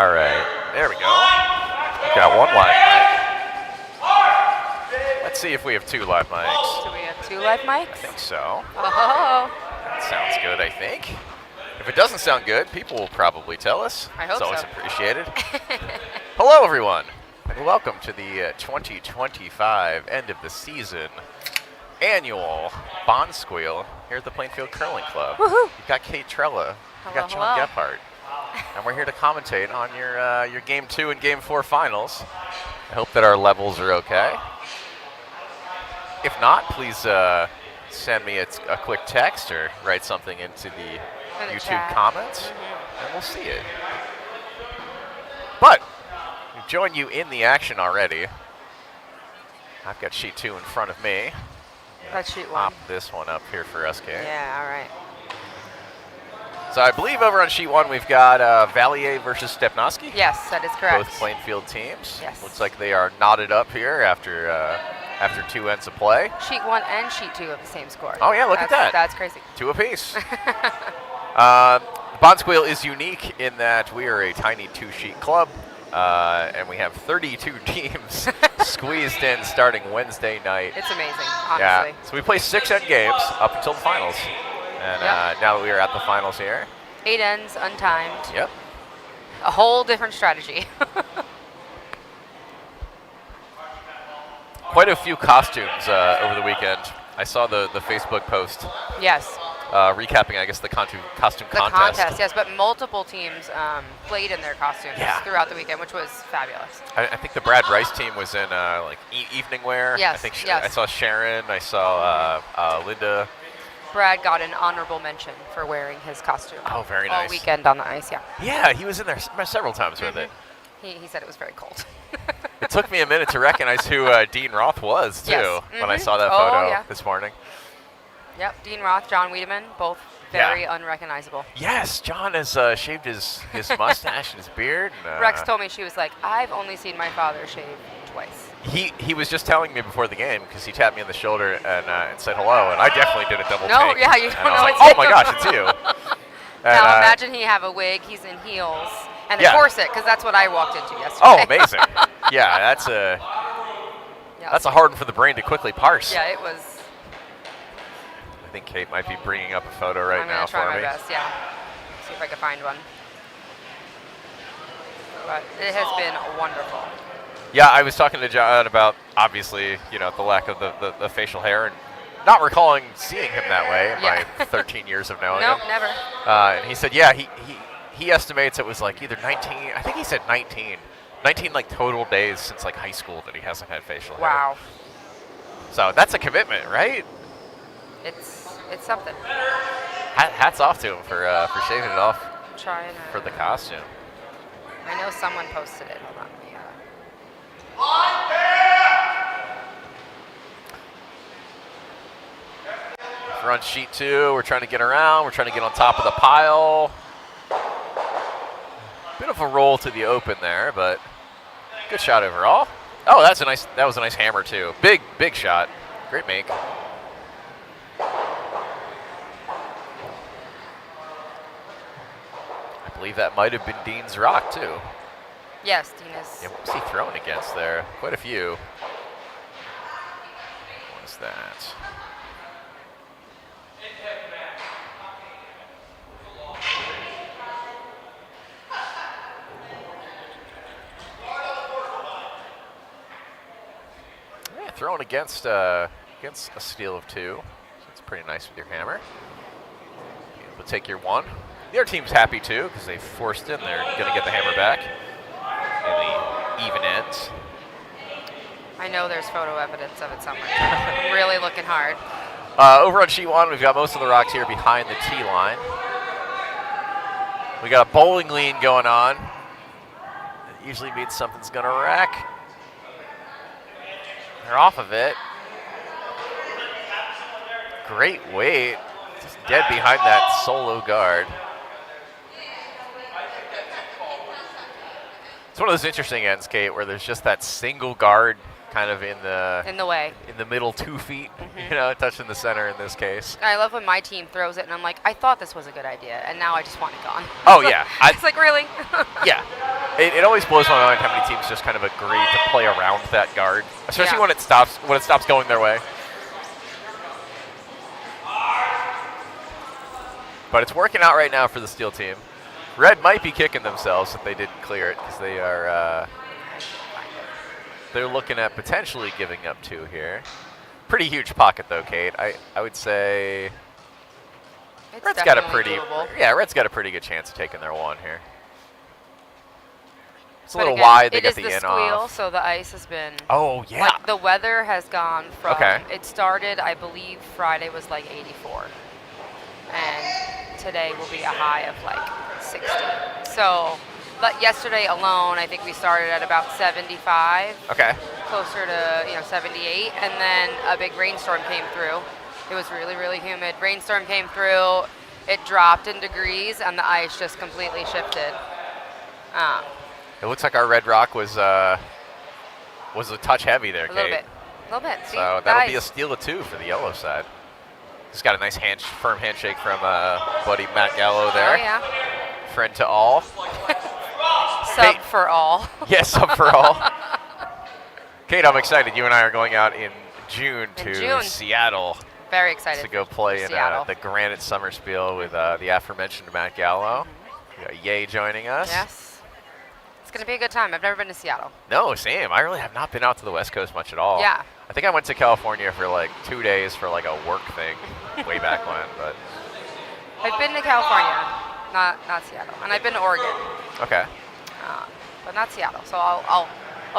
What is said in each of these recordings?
All right, there we go. We've got one live mic. Let's see if we have two live mics. Do we have two live mics? I think so. Oh. That sounds good, I think. If it doesn't sound good, people will probably tell us. I hope it's always so. appreciated. Hello, everyone, and welcome to the 2025 end of the season annual Bonsqueal here at the Plainfield Curling Club. Woohoo! You've got Kate Trella, you've got John Hello. Gephardt, and we're here to commentate on your Game 2 and Game 4 finals. I hope that our levels are okay. If not, please send me a quick text or write something into the YouTube chat. comments, and we'll see it. But we've joined you in the action already. I've got sheet 2 in front of me. That's sheet one. Pop this one up here for us, Kate. Yeah, all right. So I believe over on sheet 1 we've got Valier versus Stepnoski. Yes, that is correct. Both Plainfield teams. Yes. Looks like they are knotted up here after 2 ends of play. Sheet 1 and sheet 2 have the same score. Oh yeah, look at that. That's crazy. 2 apiece. Bonsqueal is unique in that we are a tiny 2-sheet club, and we have 32 teams squeezed in starting Wednesday night. It's amazing, honestly. Yeah, so we play 6 end games up until the finals. And now that we are at the finals here. 8 ends, untimed. Yep. A whole different strategy. Quite a few costumes over the weekend. I saw the Facebook post Yes. recapping, I guess, the costume The contest, yes, but multiple teams played in their costumes throughout the weekend, which was fabulous. I think the Brad Rice team was in evening wear. Yes, I think yes. I saw Sharon. I saw Linda. Brad got an honorable mention for wearing his costume. Oh, very all nice. weekend on the ice, yeah. Yeah, he was in there several times with it. He said it was very cold. It took me a minute to recognize who Dean Roth was, too, Yes. when I saw that Oh, photo yeah. this morning. Yep, Dean Roth, John Wiedemann, both very unrecognizable. Yes, John has shaved his mustache and his beard. And, Rex told me, she was like, I've only seen my father shave twice. He was just telling me before the game because he tapped me on the shoulder and said hello, and I definitely did a double No, take. yeah, you And don't I was know like, it's oh him. my gosh, it's you. And, Now imagine he have a wig, he's in heels, and a Yeah. corset, because that's what I walked into yesterday. Oh, amazing. Yeah, that's Yeah. a hard one for the brain to quickly parse. Yeah, it was. I think Kate might be bringing up a photo right I'm now gonna try for my me. best, yeah. See if I can find one. But it has been wonderful. Yeah, I was talking to John about, obviously, the lack of the facial hair, and not recalling seeing him that way in my 13 years of knowing No, him. never. And he said, yeah, he estimates it was like either 19, I think he said 19 like total days since like high school that he hasn't had facial hair. Wow. So that's a commitment, right? It's something. Hats off to him for shaving it off I'm trying to. for the costume. I know someone posted it. Hold on. We're on sheet 2. We're trying to get around. We're trying to get on top of the pile. Bit of a roll to the open there, but good shot overall. Oh, that was a nice hammer too. Big shot. Great make. I believe that might have been Dean's rock too. Yes, Dean is. Yeah, what was he thrown against there? Quite a few. What was that? Yeah, thrown against a steal of 2. So it's pretty nice with your hammer. You'll take your 1. The other team's happy too because they forced in. They're going to get the hammer back in the even ends. I know there's photo evidence of it somewhere. I'm really looking hard. Over on sheet 1, we've got most of the rocks here behind the tee line. We got a bowling lean going on. It usually means something's going to wreck. They're off of it. Great weight. Just dead behind that solo guard. It's one of those interesting ends, Kate, where there's just that single guard kind of in the way. In the middle 2 feet, you know, touching the center in this case. I love when my team throws it, and I'm like, I thought this was a good idea, and now I just want it gone. Oh, yeah. It's like, really? Yeah. It always blows my mind how many teams just kind of agree to play around that guard, especially when it stops going their way. But it's working out right now for the Steel team. Red might be kicking themselves if they didn't clear it, because they are they're looking at potentially giving up 2 here. Pretty huge pocket though, Kate. I would say Red's got a pretty Red's got a pretty good chance of taking their 1 here. It's a little wide. They get the in off. It is the squeal, so the ice has been. Oh yeah. Like the weather has gone from. Okay. It started, I believe, Friday was like 84, and today will be a high of like 60. So, but yesterday alone, I think we started at about 75. Okay. Closer to 78, and then a big rainstorm came through. It was really, really humid. Rainstorm came through. It dropped in degrees, and the ice just completely shifted. It looks like our Red Rock was a touch heavy there, Kate. A little bit. See, so that'll be a steal of 2 for the yellow side. Just got a nice firm handshake from buddy Matt Gallo there. Oh yeah. Friend to all. Sub for all. Yes, sub for all. Kate, I'm excited. You and I are going out in June to Seattle. Very excited to go play in the Granite Summer Spiel with the aforementioned Matt Gallo. We got Ye joining us. Yes. It's going to be a good time. I've never been to Seattle. No, same. I really have not been out to the West Coast much at all. Yeah. I think I went to California for like 2 days for like a work thing way back when. But I've been to California, not Seattle, and I've been to Oregon. Okay. But not Seattle. So I'll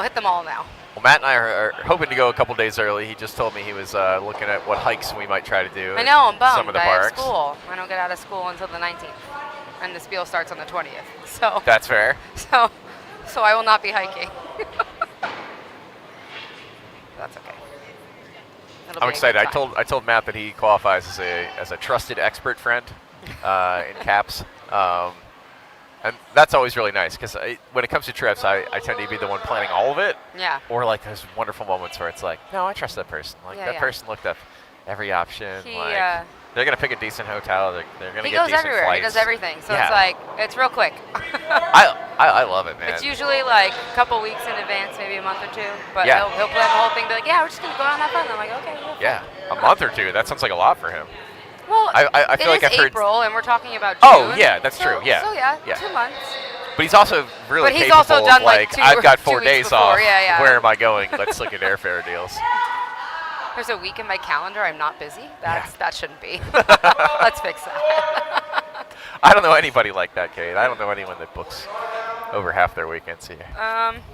hit them all now. Well, Matt and I are hoping to go a couple days early. He just told me he was looking at what hikes we might try to do. I know, I'm bummed. Some of the parks. Have school. I don't get out of school until the 19th, and the spiel starts on the 20th. So that's fair. So I will not be hiking. That's okay. I'm excited. I told Matt that he qualifies as a trusted expert friend in CAPS. And that's always really nice because when it comes to trips, I tend to be the one planning all of it. Yeah. Or like those wonderful moments where it's like, no, I trust that person. Like that person looked up every option. They're gonna pick a decent hotel. They're gonna get decent flights. He goes everywhere. He does everything. So it's like it's real quick. I love it, man. It's usually like a couple weeks in advance, maybe a month or 2. But he'll plan the whole thing. Be like, yeah, we're just gonna go out and have fun. I'm like, okay. Yeah, a month or 2. That sounds like a lot for him. Well, I feel like I've heard April, and we're talking about June. Oh yeah, that's true. Yeah. So yeah, 2 months. But he's also really capable also done of like I've got 4 days before. off. Yeah. Where am I going? Let's look at airfare deals. There's a week in my calendar I'm not busy. That shouldn't be. Let's fix that. I don't know anybody like that, Kate. I don't know anyone that books over half their weekends here.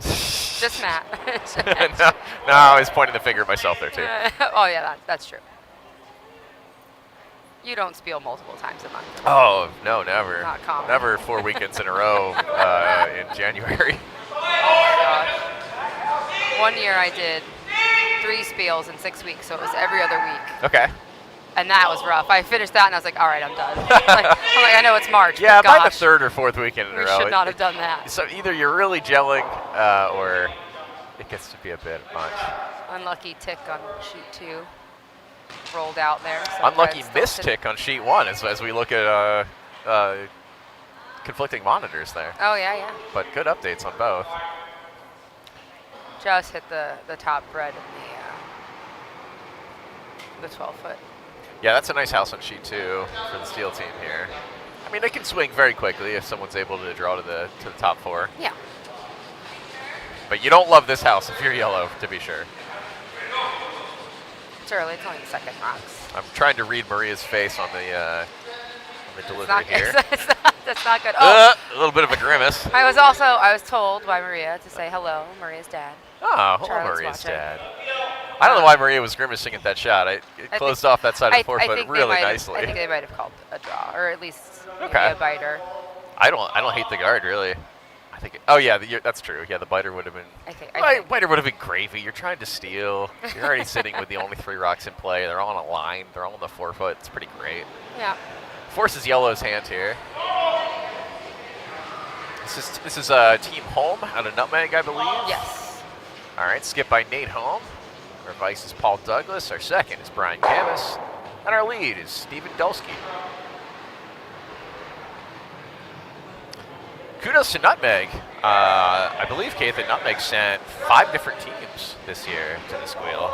Just Matt. no, I was pointing the finger at myself there too. Oh yeah, that's true. You don't spiel multiple times a month. Oh no, never. Not common. Never 4 weekends in a row in January. Oh my gosh. 1 year I did 3 spiels in 6 weeks, so it was every other week. Okay. And that was rough. I finished that and I was like, all right, I'm done. I'm like, I know it's March. Yeah, but by the 3rd or 4th weekend in a row. We should not have done that. So either you're really gelling or it gets to be a bit much. Unlucky tick on sheet 2. Rolled out there. Unlucky miss tick on sheet 1 as we look at conflicting monitors there. Oh, yeah. But good updates on both. Just hit the top bread in the 12-foot. Yeah, that's a nice house on sheet 2 for the Steel team here. I mean, they can swing very quickly if someone's able to draw to the top 4. Yeah. But you don't love this house if you're yellow, to be sure. It's early. It's only the second rocks. I'm trying to read Maria's face on the delivery here. That's not good. Oh. A little bit of a grimace. I was told by Maria to say hello, Maria's dad. Oh, hello, Maria's dad. I don't know why Maria was grimacing at that shot. It closed off that side of the 4-foot really nicely. I think they might have called a draw, or at least maybe a biter. I don't hate the guard really. I think. Oh yeah, that's true. Yeah, the biter would have been. I think biter would have been gravy. You're trying to steal. You're already sitting with the only 3 rocks in play. They're all on a line. They're all on the 4-foot. It's pretty great. Yeah. Forces yellow's hand here. This is team home out of Nutmeg, I believe. Yes. All right, skip by Nate Holm. Our vice is Paul Douglas. Our second is Brian Camus. And our lead is Stephen Dulski. Kudos to Nutmeg. I believe, Kate, that Nutmeg sent 5 different teams this year to the Squeal.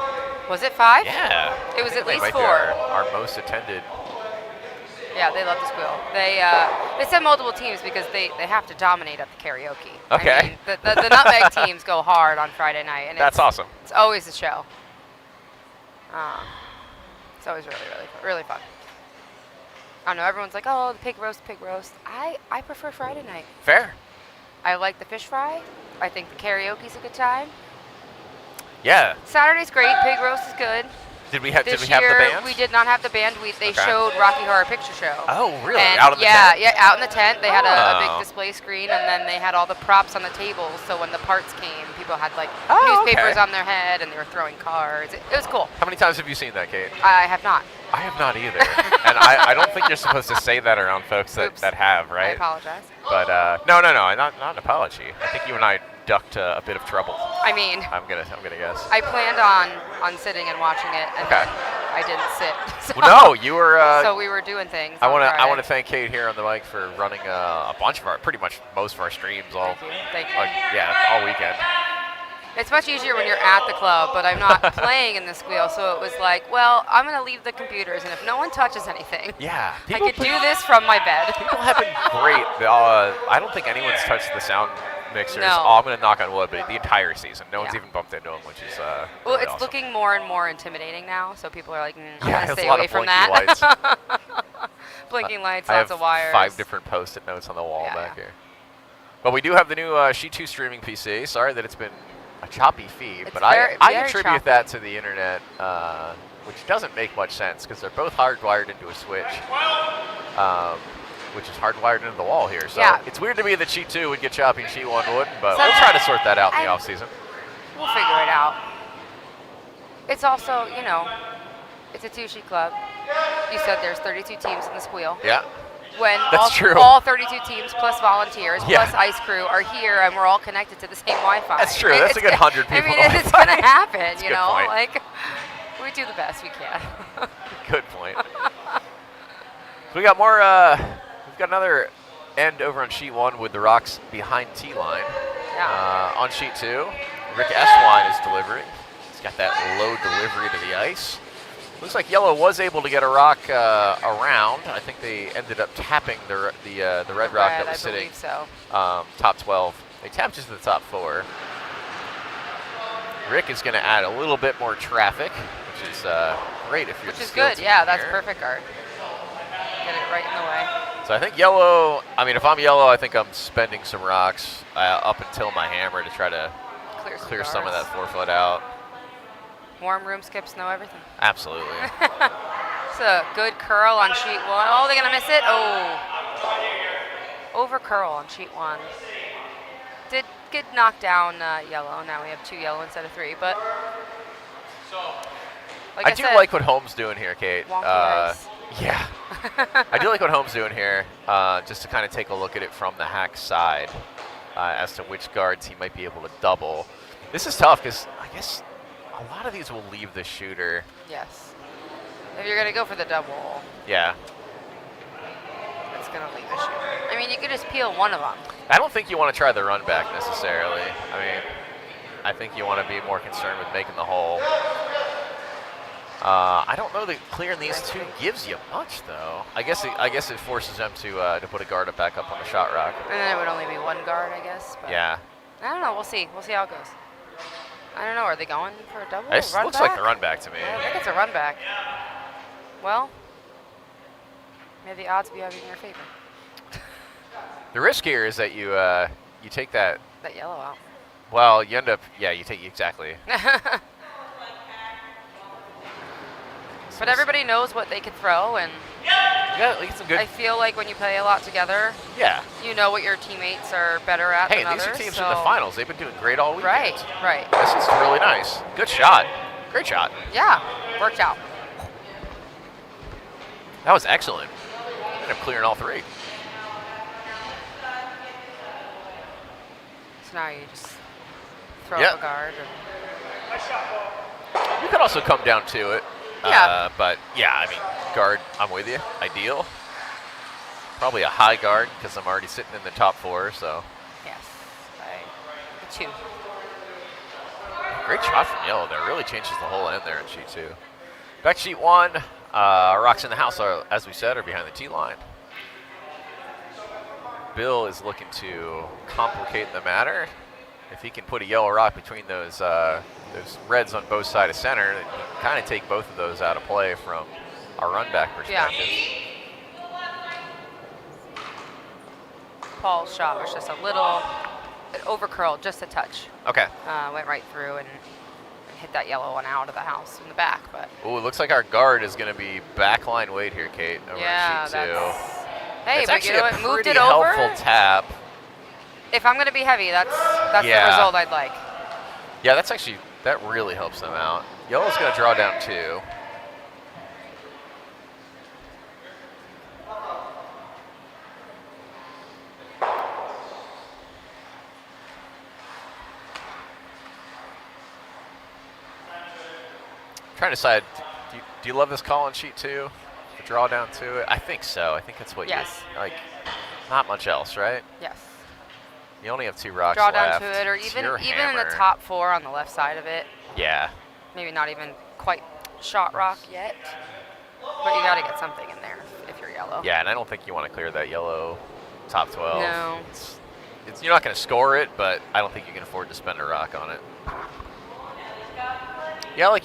Was it 5? Yeah. It was at least 4. Our most attended. Yeah, they love the Squeal. They send multiple teams because they have to dominate at the karaoke. Okay. I mean, the Nutmeg teams go hard on Friday night. And That's awesome. It's always a show. It's always really, really, really fun. I don't know, everyone's like, oh, the pig roast. I prefer Friday night. Fair. I like the fish fry. I think the karaoke's a good time. Yeah. Saturday's great. Pig roast is good. Did we have the band? We did not have the band. They showed Rocky Horror Picture Show. Oh, really? And out in the tent? Yeah, out in the tent. They had a big display screen, and then they had all the props on the tables. So when the parts came, people had like newspapers on their head, and they were throwing cards. It was cool. How many times have you seen that, Kate? I have not. I have not either. And I don't think you're supposed to say that around folks that have, right? I apologize. But no, not an apology. I think you and I ducked a bit of trouble. I mean, I'm gonna guess. I planned on sitting and watching it, and I didn't sit. So, well, no, you were. So we were doing things. I want to thank Kate here on the mic for running a bunch of pretty much most of our streams all. Thank you. All weekend. It's much easier when you're at the club, but I'm not playing in the Squeal, so it was like, well, I'm going to leave the computers, and if no one touches anything, I could do this from my bed. People have been great. I don't think anyone's touched the sound mixers. No. I'm going to knock on wood, but the entire season, no one's even bumped into them, which is well, really it's awesome. looking more and more intimidating now, so people are like, I'm going to stay a lot away of from blinky that. Lights. Blinking lights, I lots have of wires. 5 different Post-it notes on the wall back here. But we do have the new Sheet 2 streaming PC. Sorry that it's been a choppy feed, but I attribute choppy. that to the internet, which doesn't make much sense because they're both hardwired into a switch, which is hardwired into the wall here. So it's weird to me that Sheet 2 would get choppy and Sheet 1 wouldn't, but we'll try to sort that out in the off-season. We'll figure it out. It's also, it's a 2-sheet club. You said there's 32 teams in the Squeal. Yeah. When true. all 32 teams plus volunteers plus ice crew are here and we're all connected to the same Wi-Fi. That's true. That's a good 100 people. I mean, it's going to happen, That's you a good know? point. Like, we do the best we can. Good point. So we got more, we've got another end over on Sheet 1 with the rocks behind T-line. Yeah. On Sheet 2, Rick Eswine is delivering. He's got that low delivery to the ice. Looks like Yellow was able to get a rock around. I think they ended up tapping the red rock that was sitting top 12. They tapped just to the top 4. Rick is going to add a little bit more traffic, which is great if you're Which is good, yeah, that's perfect art. Get it right in the way. So I think Yellow, if I'm Yellow, I think I'm spending some rocks up until my hammer to try to clear some of that 4-foot out. Warm room skips know everything. Absolutely. It's a good curl on Sheet 1. Oh, they're going to miss it? Oh. Over curl on Sheet 1. Did get knocked down Yellow. Now we have 2 yellow instead of 3, but like I do said, like what Holmes doing here, Kate. Ice. Yeah. I do like what Holmes doing here, just to kind of take a look at it from the hack side as to which guards he might be able to double. This is tough because I guess a lot of these will leave the shooter. Yes. If you're going to go for the double. Yeah. It's going to leave the shooter. I mean, you could just peel one of them. I don't think you want to try the run back necessarily. I think you want to be more concerned with making the hole. I don't know that clearing these 2 gives you much, though. I guess it forces them to put a guard up back up on the shot rock. And then it would only be 1 guard, I guess. But yeah. I don't know. We'll see. We'll see how it goes. I don't know. Are they going for a double? It looks like the run back to me. I think it's a run back. Well, may the odds be in your favor. The risk here is that you take that yellow out. Well, you end up you take exactly. But everybody knows what they could throw, and some good. I feel like when you play a lot together, you know what your teammates are better at than others. Hey, these are teams in the finals. They've been doing great all weekend. Right. This is really nice. Good shot. Great shot. Yeah, worked out. That was excellent. Ended up clearing all 3. So now you just throw up a guard. You could also come down to it. Yeah. But yeah, I mean, guard, I'm with you. Ideal. Probably a high guard because I'm already sitting in the top 4, so. Yes, by 2. Great shot from Yellow there. Really changes the whole end there in sheet 2. Back to sheet 1. Rocks in the house, are, as we said, are behind the tee line. Bill is looking to complicate the matter. If he can put a yellow rock between those reds on both sides of center, he can kind of take both of those out of play from a run back perspective. Yeah. Paul's shot was just a little, it overcurled just a touch. Okay. Went right through and hit that yellow one out of the house in the back. But ooh, it looks like our guard is going to be backline weight here, Kate, over in sheet 2. Hey, it's but you know what? Moved it helpful over. Helpful tap. If I'm going to be heavy, that's the result I'd like. Yeah, that really helps them out. Yellow's going to draw down 2. Trying to decide, do you love this call on sheet 2? The draw down 2? I think so. I think that's what you like. Not much else, right? Yes. You only have 2 rocks draw left. down to it, or even in the top 4 on the left side of it. Yeah. Maybe not even quite shot rock yet, but you got to get something in there if you're yellow. Yeah, and I don't think you want to clear that yellow top 12. No. You're not going to score it, but I don't think you can afford to spend a rock on it. Yeah, I like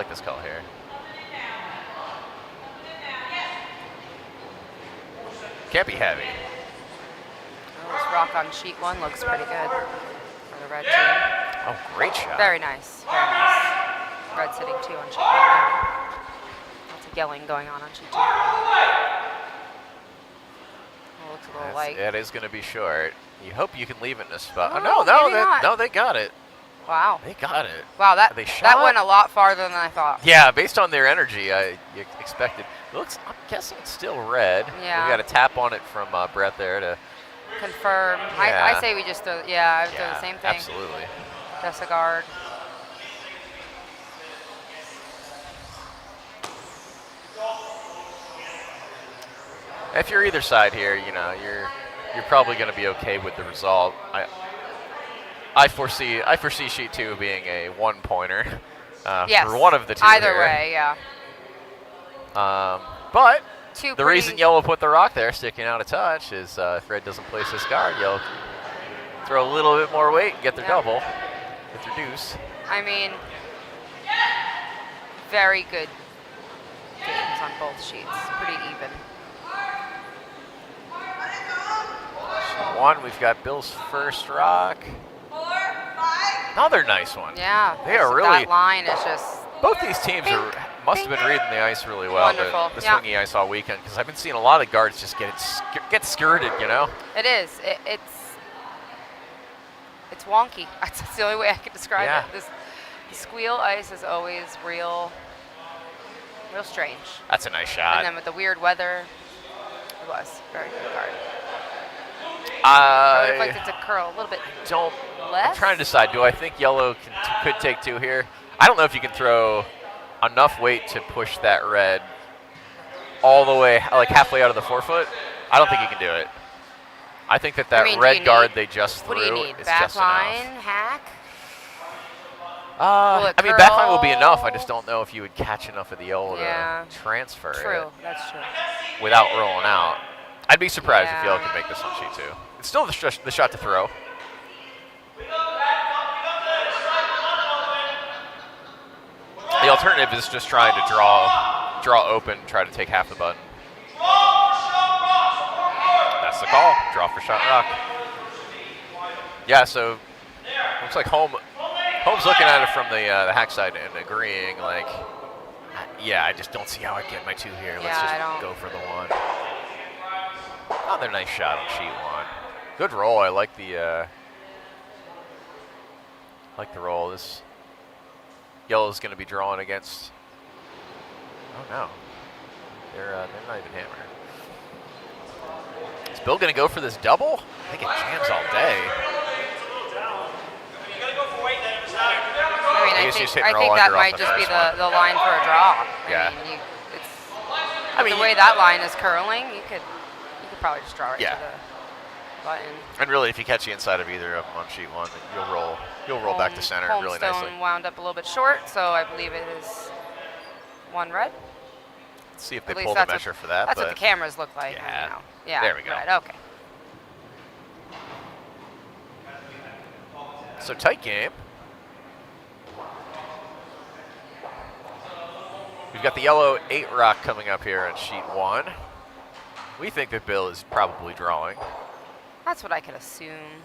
this call here. Can't be heavy. Oh, this rock on sheet 1 looks pretty good for the red team. Oh, great shot. Very nice. Very nice. Red sitting 2 on sheet 1 now. Lots of yelling going on sheet 2. It looks a little light. It is going to be short. You hope you can leave it in a spot. Oh, no, they got it. Wow. They got it. Wow, that went a lot farther than I thought. Yeah, based on their energy, you expected. I'm guessing it's still red. Yeah. We got a tap on it from Brett there to confirm. Yeah. I say we just throw. I would throw the same thing. Absolutely. Just a guard. If you're either side here, you're probably going to be okay with the result. I foresee sheet 2 being a 1-pointer for one of the 2 either here. way, yeah. But the reason Yellow put the rock there, sticking out a touch, is if Red doesn't place this guard, Yellow can throw a little bit more weight and get their double with their deuce. I mean, very good games on both sheets. Pretty even. Sheet 1, we've got Bill's first rock. Another nice one. Yeah. They are really. That line is just. Both these teams must have been reading the ice really well. Wonderful. The swingy ice all weekend, because I've been seeing a lot of guards just get skirted, It is. It's wonky. That's the only way I can describe it. The squeal ice is always real strange. That's a nice shot. And then with the weird weather, it was very good guard. I would have liked it to curl a little bit less. I'm trying to decide. Do I think Yellow could take 2 here? I don't know if you can throw enough weight to push that red all the way, like halfway out of the 4-foot. I don't think you can do it. I think that red guard they just threw is just enough. Backline, hack? I mean, backline will be enough. I just don't know if you would catch enough of the yellow to transfer it. That's true. Without rolling out. I'd be surprised if Yellow could make this on sheet 2. It's still the shot to throw. The alternative is just trying to draw open, try to take half the button. That's the call. Draw for shot rock. Yeah, so looks like Holmes looking at it from the hack side and agreeing, like, yeah, I just don't see how I get my 2 here. Let's just go for the 1. Another nice shot on sheet 1. Good roll. I like the roll. This Yellow's going to be drawing against. Oh no, they're not even hammering. Is Bill going to go for this double? I think it jams all day. I mean, I think that might just be the line for a draw. Yeah. I mean, the way that line is curling, you could probably just draw right to the button. And really, if you catch the inside of either of them on sheet one, you'll roll back to center really nicely. Homestone wound up a little bit short, so I believe it is 1 red. Let's see if they pull the measure for that. That's what the cameras look like. Yeah. Yeah. There we go. Red. Okay. So tight game. We've got the yellow 8 rock coming up here on sheet 1. We think that Bill is probably drawing. That's what I could assume.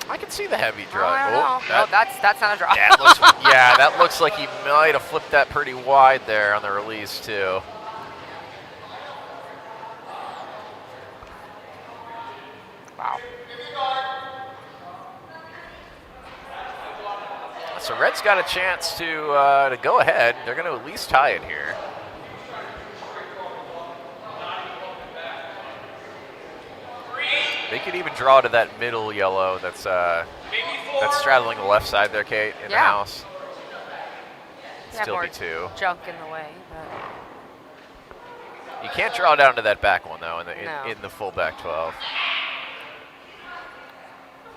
I can see the heavy draw. I don't know. That's not a draw. That looks like he might have flipped that pretty wide there on the release too. Wow. So Red's got a chance to go ahead. They're going to at least tie it here. They could even draw to that middle yellow that's straddling the left side there, Kate, in the house. Still be 2. Junk in the way. But you can't draw down to that back one though in the full back 12.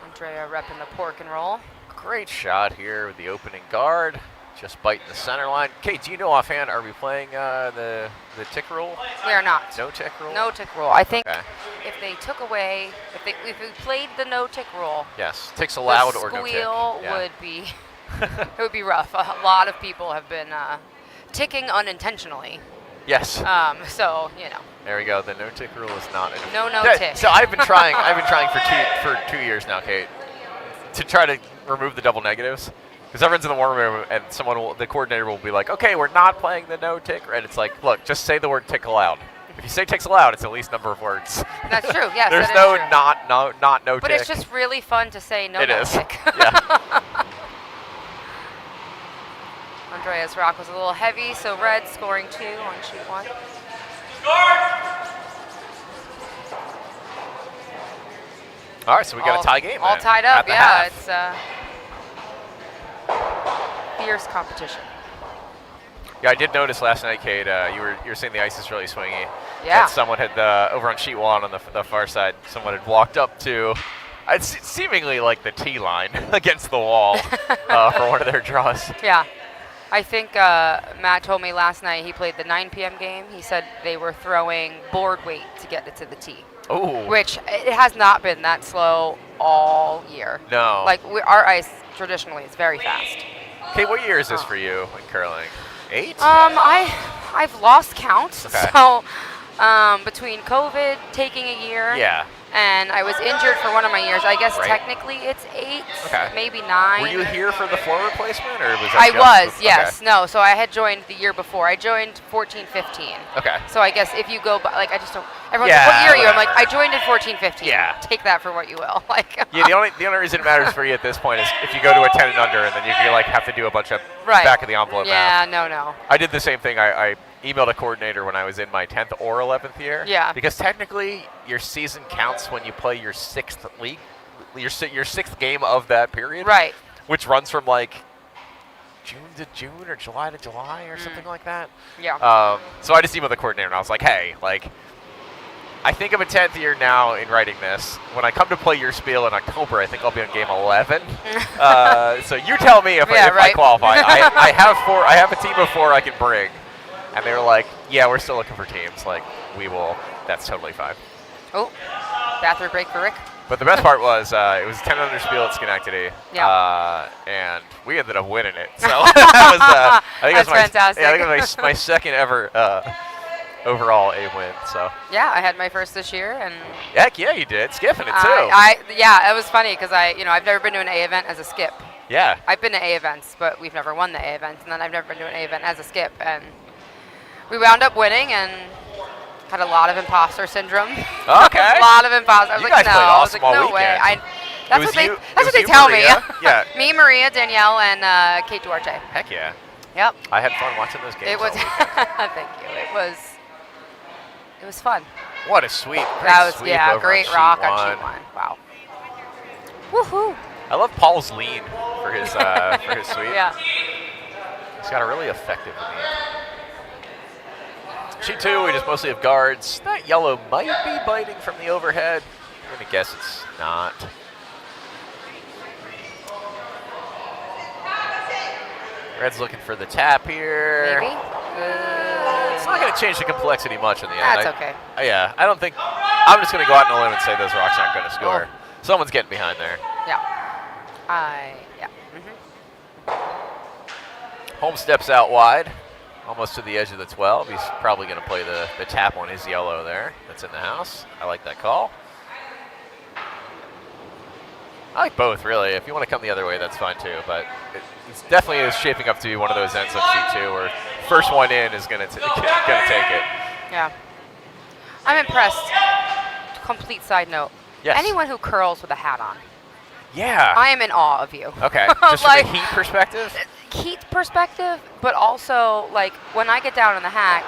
Andrea repping the pork and roll. Great shot here with the opening guard. Just biting the center line. Kate, do you know offhand, are we playing the tick rule? We are not. No tick rule? No tick rule. I think if they took away, if we played the no tick rule. Yes, ticks allowed or no tick. Squeal would be, it would be rough. A lot of people have been ticking unintentionally. Yes. So, you know. There we go. The no tick rule is not. No tick. So I've been trying for 2 years now, Kate, to try to remove the double negatives. Because everyone's in the war room, and the coordinator will be like, "Okay, we're not playing the no tick," and it's like, "Look, just say the word tick allowed. If you say ticks allowed, it's at least number of words." That's true. Yes. There's no tick. But it's just really fun to say no tick. Yeah. Andrea's rock was a little heavy, so Red scoring 2 on sheet 1. All right, so we got a tie game. All tied up. Yeah, half. It's fierce competition. Yeah, I did notice last night, Kate. You were saying the ice is really swingy. Yeah. And someone had over on sheet 1 on the far side. Someone had walked up to, it's seemingly like the tee line against the wall for one of their draws. Yeah. I think Matt told me last night he played the 9 p.m. game. He said they were throwing board weight to get it to the tee. Ooh. Which it has not been that slow all year. No. Like our ice traditionally is very fast. Kate, what year is this for you in curling? 8? I've lost count. Okay. So between COVID taking a year. Yeah. And I was injured for one of my years. I guess technically it's 8, maybe 9. Were you here for the floor replacement, or was that? Yes. Okay. No, so I had joined the year before. I joined 14-15. Okay. So I guess if you go, I just don't. Everyone's like, what year are you? I'm like, I joined in 14-15. Yeah. Take that for what you will. Like. Yeah. The only reason it matters for you at this point is if you go to a 10 and under, and then you have to do a bunch of back of the envelope math. Yeah. No. I did the same thing. I emailed a coordinator when I was in my 10th or 11th year. Yeah. Because technically, your season counts when you play your 6th league, your 6th game of that period. Right. Which runs from like June to June or July to July or something like that. Yeah. So I just emailed the coordinator and I was like, hey, I think I'm a 10th year now in writing this. When I come to play your spiel in October, I think I'll be on game 11. So you tell me if I qualify. I have a team of 4 I can bring. And they were like, yeah, we're still looking for teams. Like, we will. That's totally fine. Oh, bathroom break for Rick. But the best part was it was 10 under spiel at Schenectady. Yeah. And we ended up winning it. So that was, I think that's fantastic. Yeah, I think it was my second ever overall A win. So. Yeah, I had my first this year, and. Heck yeah, you did. Skipping it too. Yeah, it was funny because I've never been to an A event as a skip. Yeah. I've been to A events, but we've never won the A events, and then I've never been to an A event as a skip, and. We wound up winning and had a lot of imposter syndrome. Okay. A lot of imposter. I was you like, guys played awesome all no way. weekend. That's what they tell Maria. me. Yeah. Me, Maria, Danielle, and Kate Duarte. Heck yeah. Yep. I had fun watching those games. It was. Thank you. It was fun. What a sweep! Great rock on sheet 1. Wow. Woohoo! I love Paul's lean. for his sweep. Yeah. He's got a really effective knee. Sheet 2, we just mostly have guards. That yellow might be biting from the overhead. I'm going to guess it's not. Red's looking for the tap here. Maybe. It's not going to change the complexity much in the end. That's okay. Yeah, I don't think. I'm just going to go out on a limb and say those rocks aren't going to score. Oh. Someone's getting behind there. Yeah. Yeah. Holmes steps out wide, almost to the edge of the 12. He's probably going to play the tap on his yellow there. That's in the house. I like that call. I like both, really. If you want to come the other way, that's fine too. But it's definitely is shaping up to be one of those ends on sheet 2 where first one in is going to take it. Yeah. I'm impressed. Complete side note. Yes. Anyone who curls with a hat on. Yeah. I am in awe of you. Okay. Just from a heat perspective? Heat perspective, but also, like, when I get down in the hack,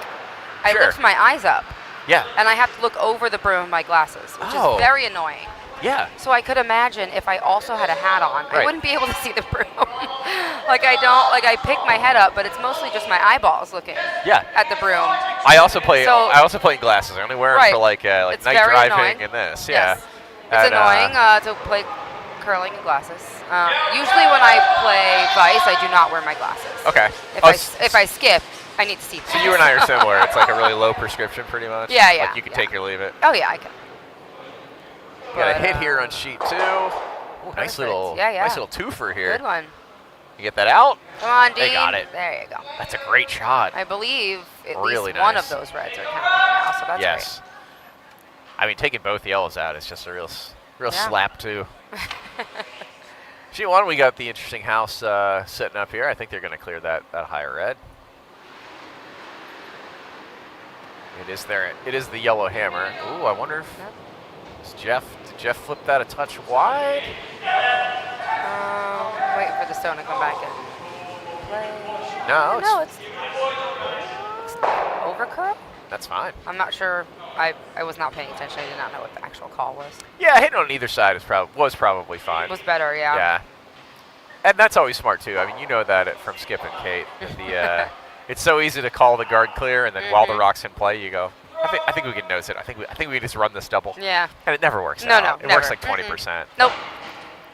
I Sure. lift my eyes up. Yeah. And I have to look over the brim of my glasses, which is very annoying. Yeah. So I could imagine if I also had a hat on, Right. I wouldn't be able to see the brim. I pick my head up, but it's mostly just my eyeballs looking at the broom. I also play So- in glasses. I only wear them Right. for like It's night very driving annoying. and this. Yes. Yeah. It's annoying to play curling in glasses. Usually when I play Vice, I do not wear my glasses. Okay. If I skip, I need to see So things. you and I are similar. It's like a really low prescription, pretty much. Yeah, yeah, Like you can yeah. take or leave it. Oh yeah, I can. We got a But, hit here on sheet 2. Ooh, nice Perfect. little, Yeah, yeah. nice little twofer here. Good one. You get that out. Come on, Dean. They got it. There you go. That's a great shot. I believe at Really least one nice. of those reds are counting now, so that's Yes. I mean, taking both yellows out is just a real Yeah. slap too. Sheet 1, we got the interesting house setting up here. I think they're going to clear that higher red. It is there. It is the yellow hammer. Ooh, I wonder if did Jeff flip that a touch wide? Waiting for the stone to come back in play. No, No, it's over curl. that's fine. I'm not sure. I was not paying attention. I did not know what the actual call was. Yeah, hitting on either side was probably fine. It was better, yeah. Yeah, and that's always smart too. I mean, you know that from Skip and Kate. That it's so easy to call the guard clear, and then while the rock's in play, you go. I think we can nose it. I think we just run this double. Yeah. And it never works No, out. no, It never. works like 20%. Nope.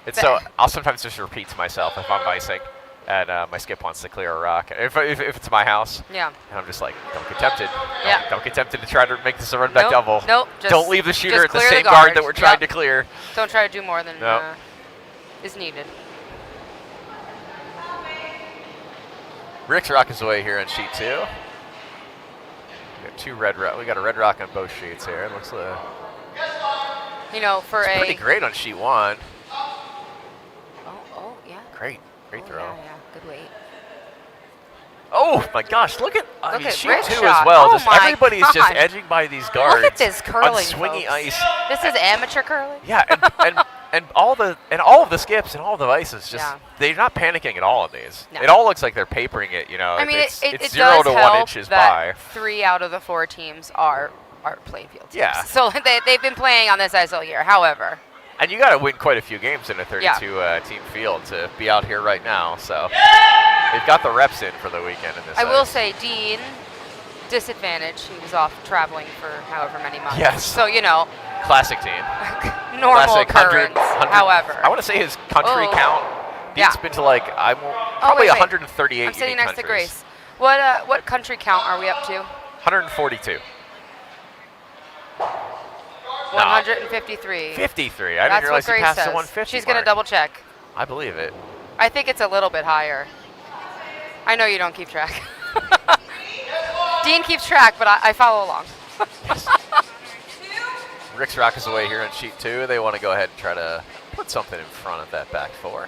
It's so I'll sometimes just repeat to myself if I'm icing, and my skip wants to clear a rock. If it's my house. Yeah. And I'm just like, don't get tempted. Yeah. Don't get tempted to try to make this a run back double. Nope. Don't leave the shooter at the clear same the guard that we're trying to clear. Don't try to do more than Nope. is needed. Rick's rock is away here on sheet 2. We got we got a red rock on both sheets here. It looks For it's pretty great on sheet 1. Oh yeah. Great throw. Yeah. Good weight. Oh my gosh! Look at sheet Rick's 2 shot. as well. Oh just my everybody's just gosh. edging by these guards. Look at this curling, on swingy folks. ice. This is amateur curling. Yeah, and all of the skips and all the ices just they're not panicking at all in these. No. It all looks like they're papering it. I mean, it's it 0 does to 1 help inches that by. 3 out of the 4 teams are playing field teams. Yeah. So they've been playing on this ice all year. However. And you got to win quite a few games in a 32 team field to be out here right now. So they've got the reps in for the weekend in this. I will ice. say, Dean, disadvantage. He was off traveling for however many months. Yes. So Classic team. normal Classic occurrence. 100 However, I want to say his country Oh. count. Dean's been to like probably wait. 138. I'm sitting unique next to countries. Grace. What country count are we up to? 142. 153. 53. I That's didn't realize what Grace he passed says. the 150. She's gonna mark. double check. I believe it. I think it's a little bit higher. I know you don't keep track. Dean keeps track, but I follow along. Rick's rock is away here on sheet 2. They want to go ahead and try to put something in front of that back 4.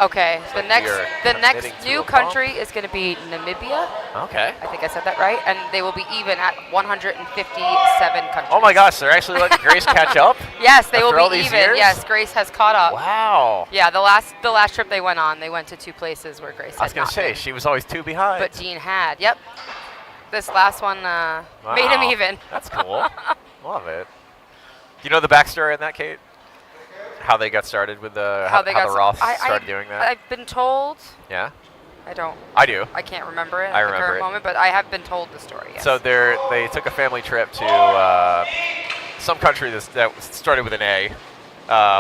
Okay, the next committing to new a country is going to be Namibia. Okay. I think I said that right, and they will be even at 157 countries. Oh my gosh, they're actually letting Grace catch up? Yes, they will after all be these even. years? Yes, Grace has caught up. Wow. Yeah, the last trip they went on, they went to 2 places where Grace had I was going to not say, been. she was always 2 behind. But Dean had. Yep. This last one made him even. That's cool. Love it. you know the backstory on that, Kate? How they got started with how the Roths started doing that? I've been told. Yeah. I do. I can't remember it I at the remember current it. moment, but I have been told the story. Yes. So they took a family trip to some country that started with an A.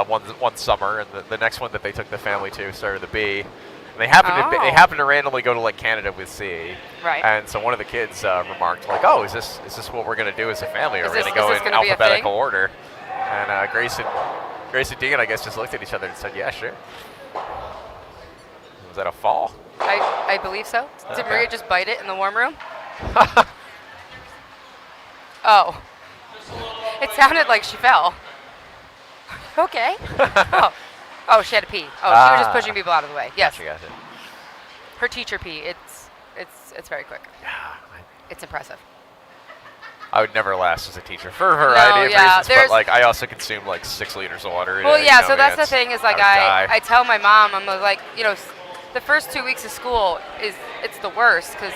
One summer, and the next one that they took the family to started with a B. And they happened to randomly go to like Canada with C. Right. And so one of the kids remarked like, "Oh, is this what we're going to do as a family? Are we going to go in alphabetical order?" And Grace and Dean, I guess, just looked at each other and said, "Yeah, sure." Was that a fall? I believe so. Did Okay. Maria just bite it in the warm room? Oh. It sounded like she fell. Okay. Oh, she had to pee. Oh, she was just pushing people out of the way. Yes. Gotcha. Her teacher pee. It's very quick. Yeah. It's impressive. I would never last as a teacher for a variety of reasons, but like I also consume like 6 liters of water. Well, yeah. So that's the thing is like I tell my mom, I'm like, you know, the first 2 weeks of school it's the worst because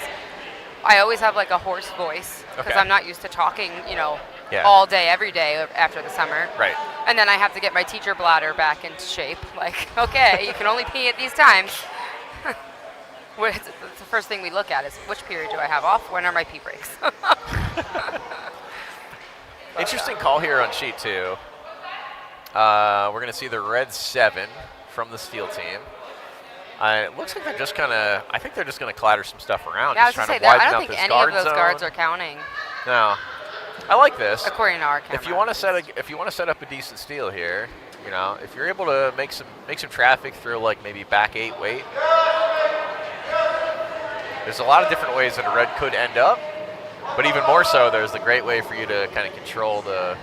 I always have like a hoarse voice because I'm not used to talking, you know, all day, every day after the summer. Right. And then I have to get my teacher bladder back into shape. Like, okay, you can only pee at these times. It's the first thing we look at is which period do I have off? When are my pee breaks? Interesting call here on sheet 2. We're going to see the red 7 from the steel team. It looks like they're just I think they're just going to clatter some stuff around. Yeah, just I was going to trying say, to I don't widen think out any this of those guard guards zone. are counting. No. I like this. According to our camera. If you want to set up a decent steal here, you know, if you're able to make some traffic through like maybe back 8 weight, there's a lot of different ways that a red could end up, but even more so, there's the great way for you to kind of control the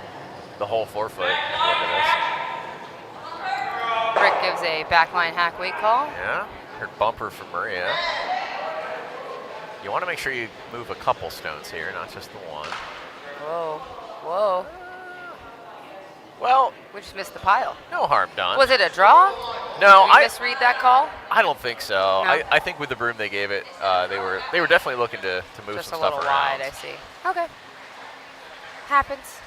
whole forefoot at the end of this. Rick gives a backline hack weight call. Yeah, her bumper from Maria. You want to make sure you move a couple stones here, not just the one. Whoa. Well, We just missed the pile. no harm done. Was it a draw? No, Did we misread that call? I don't think so. No? I think with the broom they gave it, they were definitely looking to move Just some a little stuff around. wide, I see. Okay. Happens.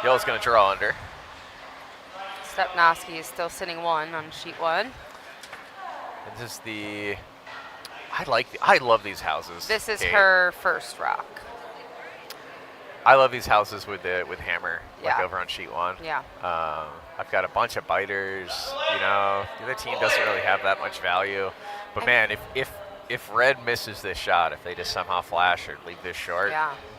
Yellow's going to draw under. Stepnoski is still sitting 1 on sheet 1. And this is the. I love these houses. This is Kate. her first rock. I love these houses with hammer, like Yeah. over on sheet 1. Yeah. I've got a bunch of biters. You know, the other team doesn't really have that much value. But man, if red misses this shot, if they just somehow flash or leave this short,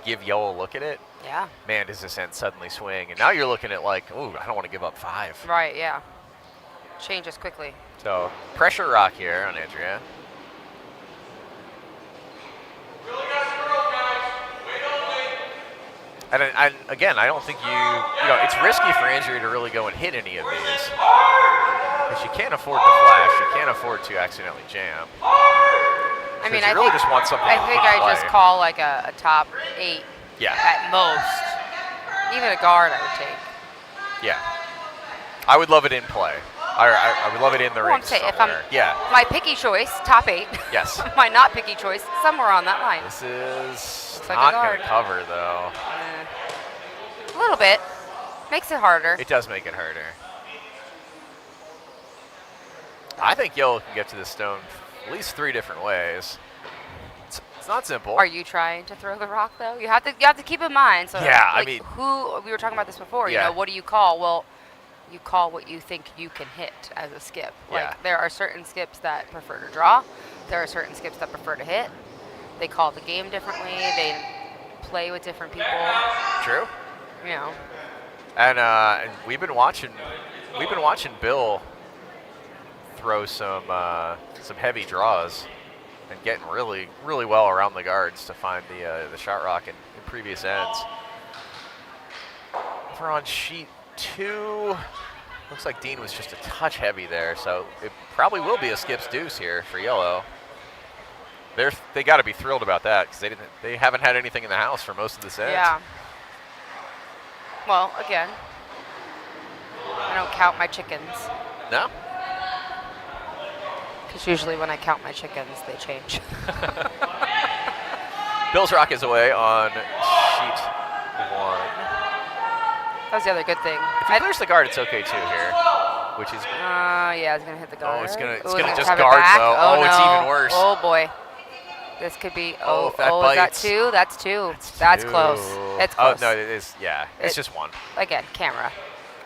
give yellow a look at it. Yeah. Man, does this end suddenly swing? And now you're looking at like, ooh, I don't want to give up 5. Right, yeah. Changes quickly. So pressure rock here on Andrea. And again, I don't think you know, it's risky for Andrea to really go and hit any of these. Because you can't afford to flash. You can't afford to accidentally jam. I mean, I really just want something. I think I just call like a top 8 Yeah. at most. Even a guard I would take. Yeah. I would love it in play. I would love it in the ring I'm saying, somewhere. my picky choice, top 8. Yes. My not picky choice, somewhere on that line. This is Looks like not a going guard. to cover, though. A little bit. Makes it harder. It does make it harder. I think yellow can get to this stone at least 3 different ways. It's not simple. Are you trying to throw the rock though? You have to keep in mind. So Yeah, like, I mean, we were talking about this before. Yeah. You know, what do you call? Well, you call what you think you can hit as a skip. Like Yeah. there are certain skips that prefer to draw. There are certain skips that prefer to hit. They call the game differently. They play with different people. True. You know. And we've been watching Bill throw some heavy draws and getting really, really well around the guards to find the shot rock in previous ends. Over on sheet 2, looks like Dean was just a touch heavy there, so it probably will be a skips deuce here for yellow. They got to be thrilled about that because they haven't had anything in the house for most of this end. Yeah. Well, again, I don't count my chickens. No? Because usually when I count my chickens, they change. Bill's rock is away on sheet 1. That was the other good thing. If he clears the guard, it's okay too here, which is. Yeah, it's gonna hit the guard. Oh, it's gonna just have guard it back. though. Oh, no. It's even worse. Oh boy, this could be. Oh, if that is that bites. 2? That's 2. That's close. It's close. Oh no, it is. Yeah, it's just 1. Again, camera.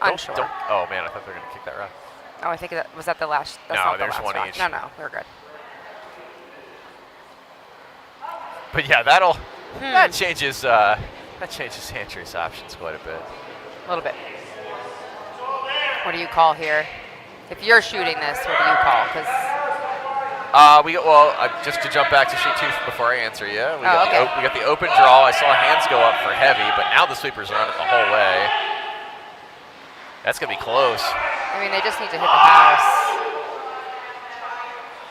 Don't, Unsure. oh man, I thought they were gonna kick that rock. Oh, I think was that the last. That's No, not the there's last 1 rock. each. No, we're good. But yeah, that changes hand trace options quite a bit. A little bit. What do you call here? If you're shooting this, what do you call? Because just to jump back to sheet 2 before I answer you, we got the open draw. I saw hands go up for heavy, but now the sweepers are on it the whole way. That's gonna be close. I mean, they just need to hit the house.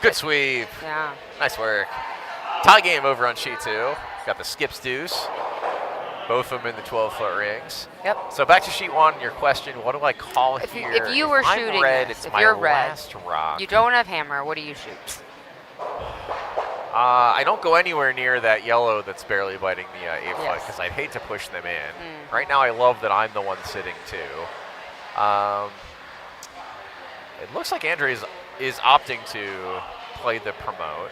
Good sweep. Yeah. Nice work. Tie game over on sheet 2. Got the skips deuce. Both of them in the 12-foot rings. Yep. So back to sheet 1, your question, what do I call here? If you were shooting red, this, it's if my you're red, last rock. you don't have hammer, what do you shoot? I don't go anywhere near that yellow that's barely biting the 8-foot because I'd hate to push them in. Right now I love that I'm the one sitting too. It looks like Andre is opting to play the promote,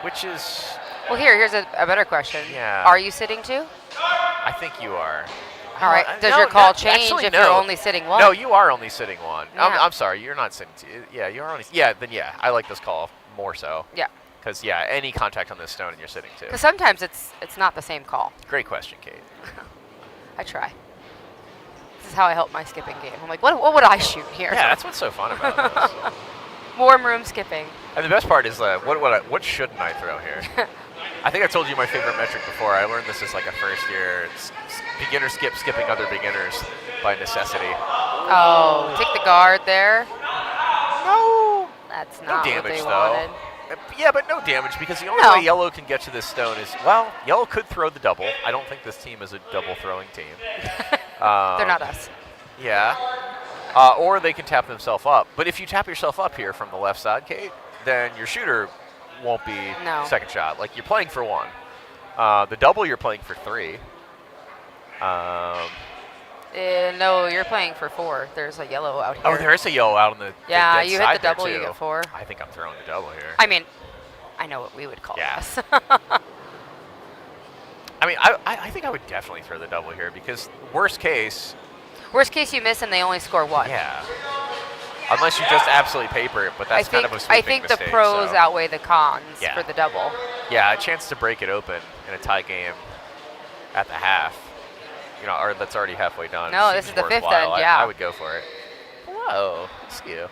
which is... Well, here's a better question. Yeah. Are you sitting too? I think you are. All right. Does your call change if you're only sitting 1? No, you are only sitting 1. Yeah. I'm sorry, you're not sitting 2. Yeah, you're only... Yeah, then yeah, I like this call more so. Yeah. Because, yeah, any contact on this stone and you're sitting 2. Because sometimes it's not the same call. Great question, Kate. I try. This is how I help my skipping game. I'm like, what would I shoot here? Yeah, that's what's so fun about this. Warm room skipping. And the best part is, what shouldn't I throw here? I think I told you my favorite metric before. I learned this as like a first year beginner skipping other beginners by necessity. Oh, take the guard there. No. That's not damage, what they though. wanted. Yeah, but no damage because the only way yellow can get to this stone is, well, yellow could throw the double. I don't think this team is a double throwing team. They're not us. Yeah. Or they can tap themselves up. But if you tap yourself up here from the left side, Kate, then your shooter won't be second shot. Like, you're playing for 1. The double, you're playing for 3. No, you're playing for 4. There's a yellow out here. Oh, there is a yellow out on the yeah, dead you side hit the double, there, you get 4. I think I'm throwing the double here. I mean, I know what we would call this. I mean, I think I would definitely throw the double here because worst case you miss and they only score 1. Yeah. Unless you just absolutely paper it, but that's kind of a sweeping I think mistake, the pros so. outweigh the cons for the double. Yeah, a chance to break it open in a tie game at the half. You know, or that's already halfway done. No, this is the 5th end, yeah. I would go for it. Whoa, skew.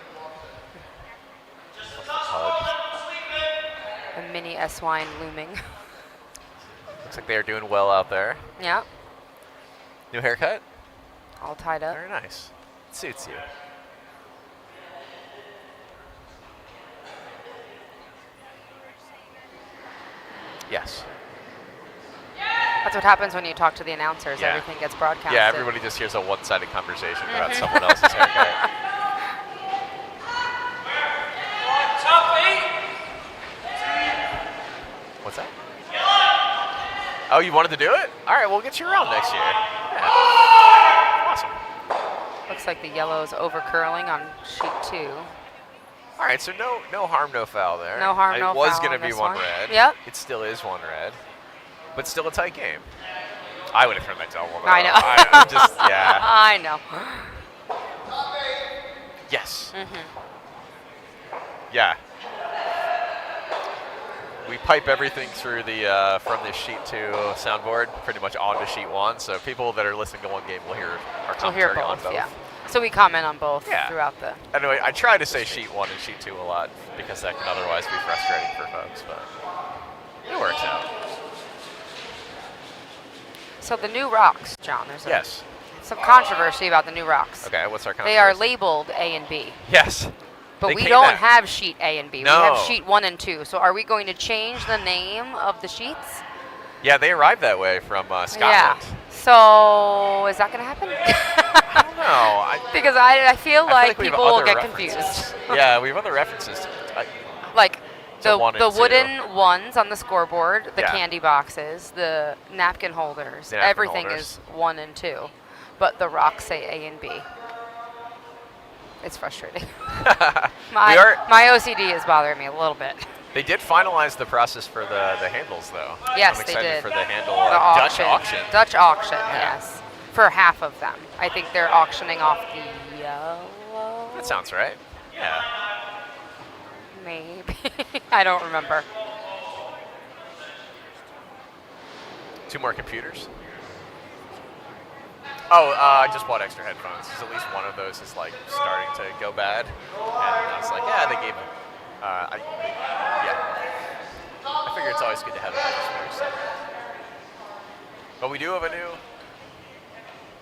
A mini S-wine looming. Looks like they're doing well out there. Yeah. New haircut? All tied up. Very nice. It suits you. Yes. That's what happens when you talk to the announcers. Yeah. Everything gets broadcasted. Yeah, everybody just hears a one-sided conversation about someone else's haircut. What's that? Oh, you wanted to do it? All right, we'll get you around next year. Yeah. Awesome. Looks like the yellow's over curling on sheet 2. All right, so no harm, no foul there. No harm, no foul. It was going to on be this one one. red. Yep. It still is 1 red, but still a tight game. I would have thrown that double. I know. I'm just, yeah. I know. Yes. Yeah. We pipe everything through the from the sheet 2 soundboard pretty much onto sheet 1, so people that are listening to one game will hear our commentary on both. Yeah. So we comment on both throughout the... Anyway, I try to say sheet 1 and sheet 2 a lot because that can otherwise be frustrating for folks, but it works out. So the new rocks, John, there's some controversy about the new rocks. Okay, what's our controversy? They are labeled A and B. Yes. But we don't have sheet A and B. No. We have sheet 1 and 2. So are we going to change the name of the sheets? Yeah, they arrived that way from Scotland. Yeah. So is that going to happen? I don't know. Because I feel like we have people will other get references. confused. Yeah, we have other references. Like So 1 and 2. The wooden ones on the scoreboard, the Yeah. candy boxes, the napkin holders, The napkin everything holders. is 1 and 2. But the rocks say A and B. It's frustrating. My OCD is bothering me a little bit. They did finalize the process for the handles, though. Yes, I'm they excited did. for the handle The Dutch auction. Dutch auction, Yeah. yes. For half of them. I think they're auctioning off the yellow. That sounds right. Yeah. Maybe. I don't remember. 2 more computers. Oh, I just bought extra headphones because at least one of those is like starting to go bad. And I was like, yeah, they gave me. I figure it's always good to have a spare set. But we do have a new.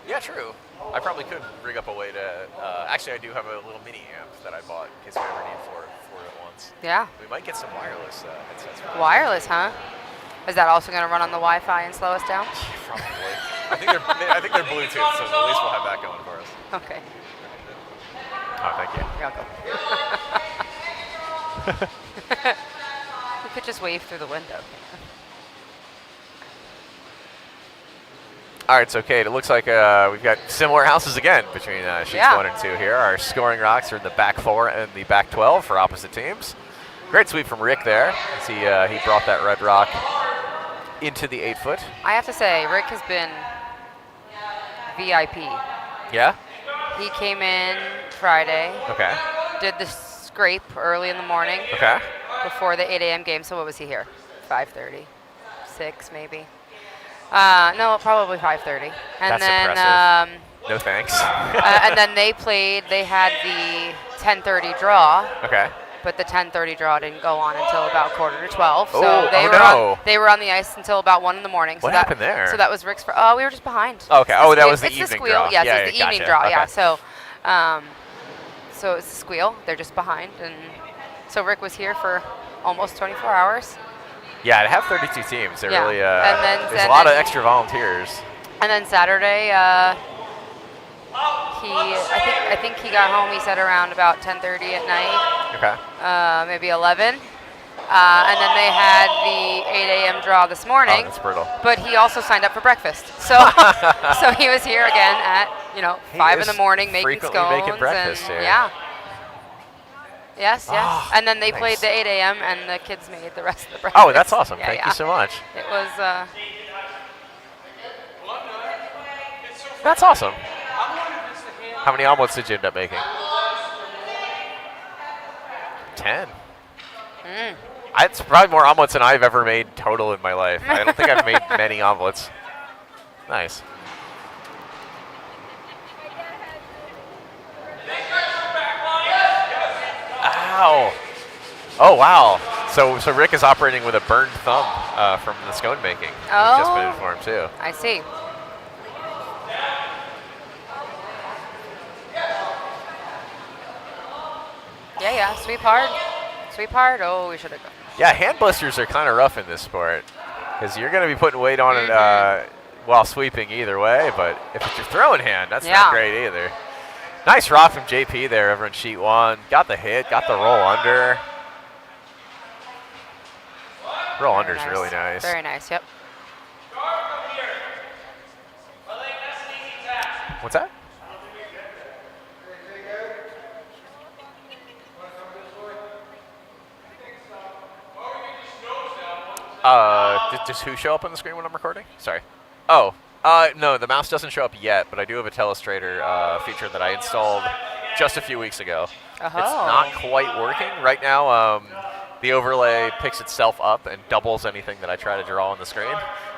Yeah, true. I probably could rig up a way to. Actually, I do have a little mini amp that I bought in case we ever need four at once. Yeah. We might get some wireless headsets. Wireless, huh? Is that also going to run on the Wi-Fi and slow us down? Probably. I think they're Bluetooth, so at least we'll have that going for us. Okay. Oh, thank you. You're welcome. You could just wave through the window. All right, it's okay. It looks like we've got similar houses again between sheets 1 and 2 here. Our scoring rocks are in the back 4 and the back 12 for opposite teams. Great sweep from Rick there as he brought that red rock into the 8-foot. I have to say, Rick has been VIP. Yeah? He came in Friday. Okay. Did the scrape early in the morning. Okay. Before the 8 a.m. game. So what was he here? 5:30, 6 maybe. No, probably 5:30. And That's then impressive. No thanks. and then they played. They had the 10:30 draw. Okay. But the 10:30 draw didn't go on until about 11:45. So Oh, they were on the ice until about 1 in the morning. What happened there? So that was Rick's. Oh, we were just behind. Okay. Oh, that was the it's evening the squeal. draw. Yes, Yeah, it's the gotcha. evening draw. Okay. Yeah. So it's the squeal. They're just behind, and so Rick was here for almost 24 hours. Yeah, to have 32 teams, it really and then, there's a lot of extra volunteers. And then Saturday, I think he got home. He said around about 10:30 at night. Okay. Maybe 11. And then they had the 8 a.m. draw this morning. Oh, that's brutal. But he also signed up for breakfast. So so he was here again at 5 in the morning making scones. Making breakfast and here. Yeah. Yes. Oh, And then they nice. played the 8 a.m. and the kids made the rest of the breakfast. Oh, that's awesome. Yeah, Thank you so much. It was. That's awesome. How many omelets did you end up making? 10. It's probably more omelets than I've ever made total in my life. I don't think I've made many omelets. Nice. Ow. Oh, wow. So Rick is operating with a burned thumb from the scone making. Oh. Just been for him, too. I see. Yeah. Sweep hard. Sweep hard. Oh, we should have gone. Yeah, hand blisters are kind of rough in this sport because you're going to be putting weight on it while sweeping either way, but if it's your throwing hand, that's not great either. Nice rock from JP there over in sheet 1. Got the hit, got the roll under. Roll under is really nice. Very nice, yep. What's that? Does who show up on the screen when I'm recording? Sorry. Oh, no, the mouse doesn't show up yet, but I do have a Telestrator feature that I installed just a few weeks ago. Oh. It's not quite working right now. The overlay picks itself up and doubles anything that I try to draw on the screen.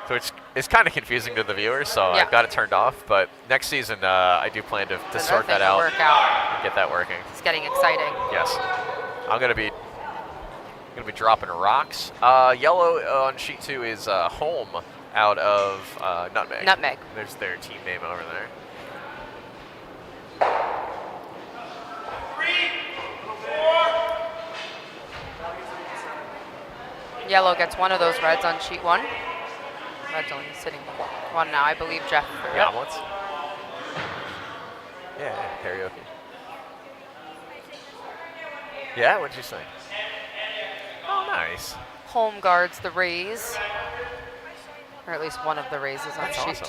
So it's kind of confusing to the viewers, so I've got it turned off. But next season, I do plan to sort that out and get that working. It's getting exciting. Yes. I'm going to be dropping rocks. Yellow on sheet 2 is home out of Nutmeg. Nutmeg. There's their team name over there. Yellow gets one of those reds on sheet 1. Red's only sitting one now, I believe, Jeff. The omelets? Yeah, karaoke. Yeah, what'd you say? Oh, Nice. Home guards the raise. Or at least one of the raises on That's sheet awesome.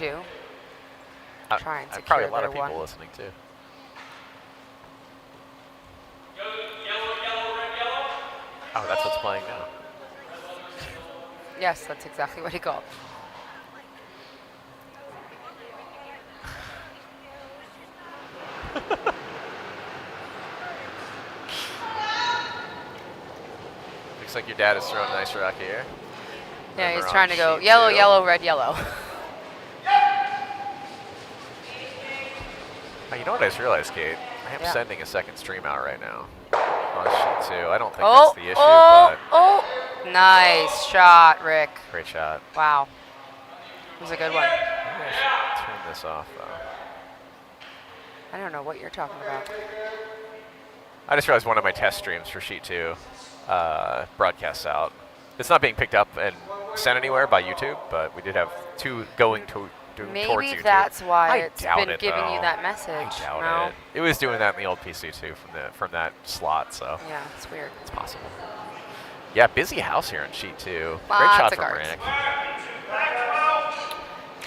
2. Trying to probably secure a lot of their people one. listening too. Oh, that's what's playing now. Yes, that's exactly what he called. Looks like your dad is throwing a nice rock here. Yeah, And he's we're trying on to go sheet yellow, 2. yellow, red, yellow. Oh, you know what I just realized, Kate? I am Yeah. sending a second stream out right now on sheet 2. I don't think Oh, that's the issue, oh, but oh. Nice shot, Rick. great shot. Wow. It was a good one. Maybe I should turn this off, though. I don't know what you're talking about. I just realized one of my test streams for sheet 2 broadcasts out. It's not being picked up and sent anywhere by YouTube, but we did have 2 going towards Maybe YouTube. that's why I it's doubt been it, giving though. you that message. I doubt No? it. It was doing that in the old PC too from that slot, so Yeah, it's weird. it's possible. Yeah, busy house here in sheet 2. Great Lots shot of from guards. Rick.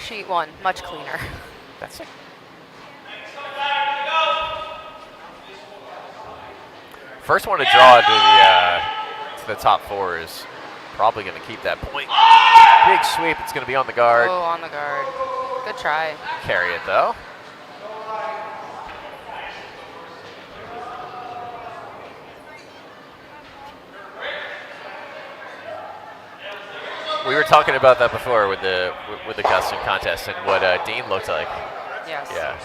Sheet 1, much cleaner. That's it. First one to draw to the top 4 is probably going to keep that point. Big sweep. It's going to be on the guard. Oh, on the guard. Good try. Carry it though. We were talking about that before with the custom contest and what Dean looked like. Yes. Yeah.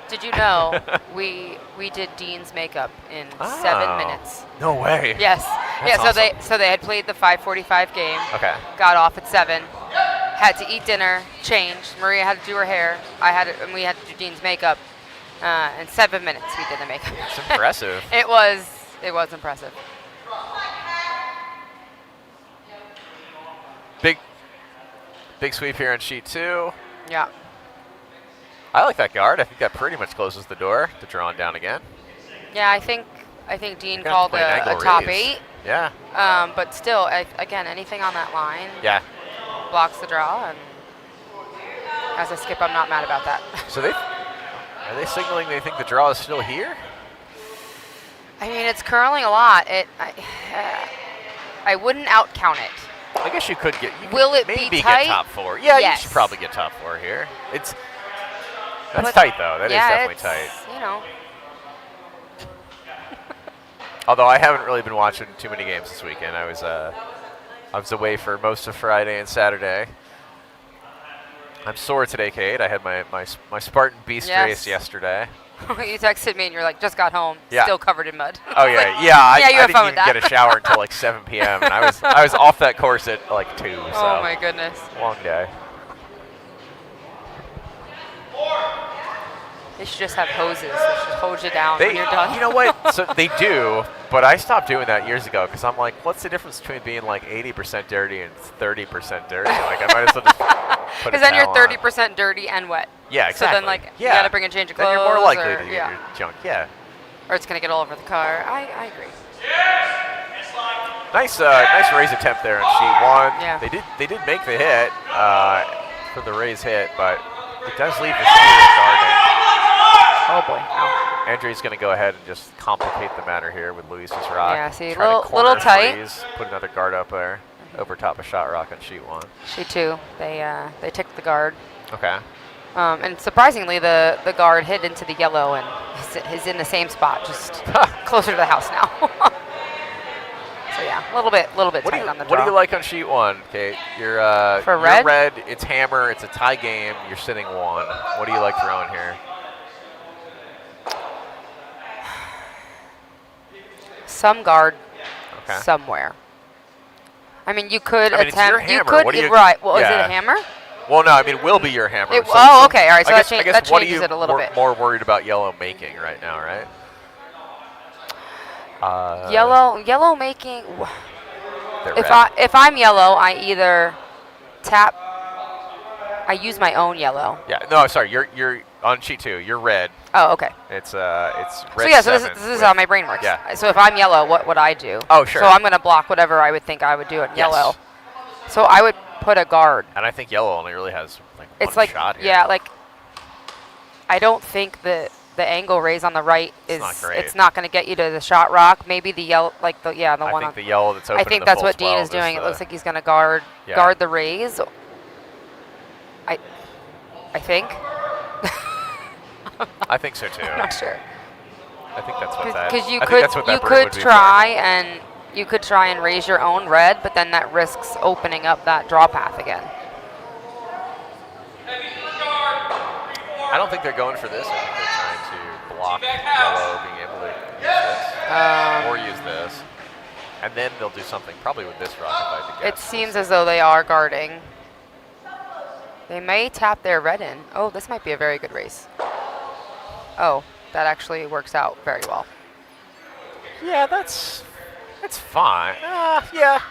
Did you know we did Dean's makeup in 7 minutes? No way. Yes. That's awesome. So they had played the 5:45 game. Okay. Got off at 7. Had to eat dinner, changed. Maria had to do her hair. And we had to do Dean's makeup. In 7 minutes we did the makeup. It's impressive. It was impressive. Big sweep here on sheet 2. Yeah. I like that guard. I think that pretty much closes the door to drawing down again. Yeah, I think Dean You're gonna have to called play an a angle top raise. 8. Yeah. But still, again, anything on that line Yeah. blocks the draw. And as a skip, I'm not mad about that. So are they signaling they think the draw is still here? I mean, it's curling a lot. I wouldn't out count it. I guess you could get. Will it maybe be tight? get top 4? Yeah, Yes. you should probably get top 4 here. That's But tight though. That is yeah, definitely it's, tight. You know. Although I haven't really been watching too many games this weekend. I was away for most of Friday and Saturday. I'm sore today, Kate. I had my Spartan Beast Yes. race yesterday. You texted me and you're like, just got home, Yeah. still covered in mud. Oh yeah, yeah. yeah, you I have didn't fun with even that. get a shower until like 7 p.m. and I was off that course at like 2. So Oh my goodness. long day. They should just have hoses. They should hose you down when you're done. You know what? So they do, but I stopped doing that years ago because I'm like, what's the difference between being like 80% dirty and 30% dirty? Like I might as well just put Because a then you're towel on. 30% dirty and wet. Yeah, exactly. So then, like, yeah. you got to bring a change of clothes. Then you're more likely or, to get yeah. your junk. Yeah. Or it's going to get all over the car. I agree. Nice raise attempt there on sheet 1. Yeah. They did make the hit for the raise hit, but it does leave the speed guarding. Oh boy. Ow. Andre's going to go ahead and just complicate the matter here with Luis's rock. Yeah, see, Try to little corner tight. freeze, put another guard up there over top of shot rock on sheet 1. Sheet 2. They ticked the guard. Okay. And surprisingly, the guard hit into the yellow and he's in the same spot, just closer to the house now. So yeah, a little bit tight on the draw. What do you like on sheet 1, Kate? You're For you're red? red. It's hammer. It's a tie game. You're sitting 1. What do you like throwing here? Some guard Okay. somewhere. I mean, you could I mean, it's attempt. your hammer. You could. What do you- right. Well, is it yeah. a hammer? Well, no. I mean, will be your hammer. It- So- oh, so okay. All right. So I that, guess that what are changes you it a little bit. more worried about yellow making right now, right? Yellow making. They're If red. if I'm yellow, I either tap. I use my own yellow. Yeah. No. Sorry. On sheet 2, you're red. Oh, okay. It's red. So yeah, so this is how my brain works. Yeah. So if I'm yellow, what would I do? Oh, sure. So I'm going to block whatever I would think I would do in yellow. So I would put a guard. And I think yellow only really has like It's one like shot here. yeah, like I don't think the angle raise on the right is not great. It's not going to get you to the shot rock. Maybe the yellow, like the one I on. think the yellow that's open. I think that's what Dean is doing. It looks like he's going to guard the raise. I think. I think so too. I'm not sure. I think that's what that. Because you I think that's what that broom would be try and raise your own red, but then that risks opening up that draw path again. I don't think they're going for this. I think they're trying to block yellow being able to use this or use this, and then they'll do something probably with this rock if I had to guess. It seems as though they are guarding. They may tap their red in. Oh, this might be a very good race. Oh, that actually works out very well. Yeah, that's fine. Yeah.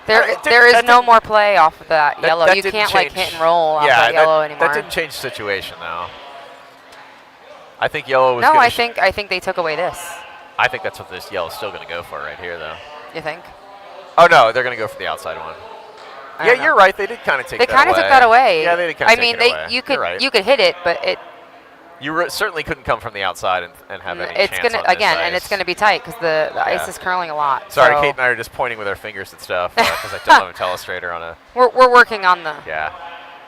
There is no more play off of that yellow. You can't like hit and roll off that yellow anymore. That didn't change the situation though. I think yellow was. No, I think they took away this. I think that's what this yellow's still going to go for right here though. You think? Oh no, they're going to go for the outside one. Yeah, you're right. They did kind of take that away. They kind of took that away. Yeah, they did kind of take it away. You could hit it, but it. You certainly couldn't come from the outside and have any it's chance gonna on this ice. and it's gonna be tight because the ice is curling a lot. Sorry, so. Kate and I are just pointing with our fingers at stuff because I don't have a telestrator on a. We're working on the. Yeah.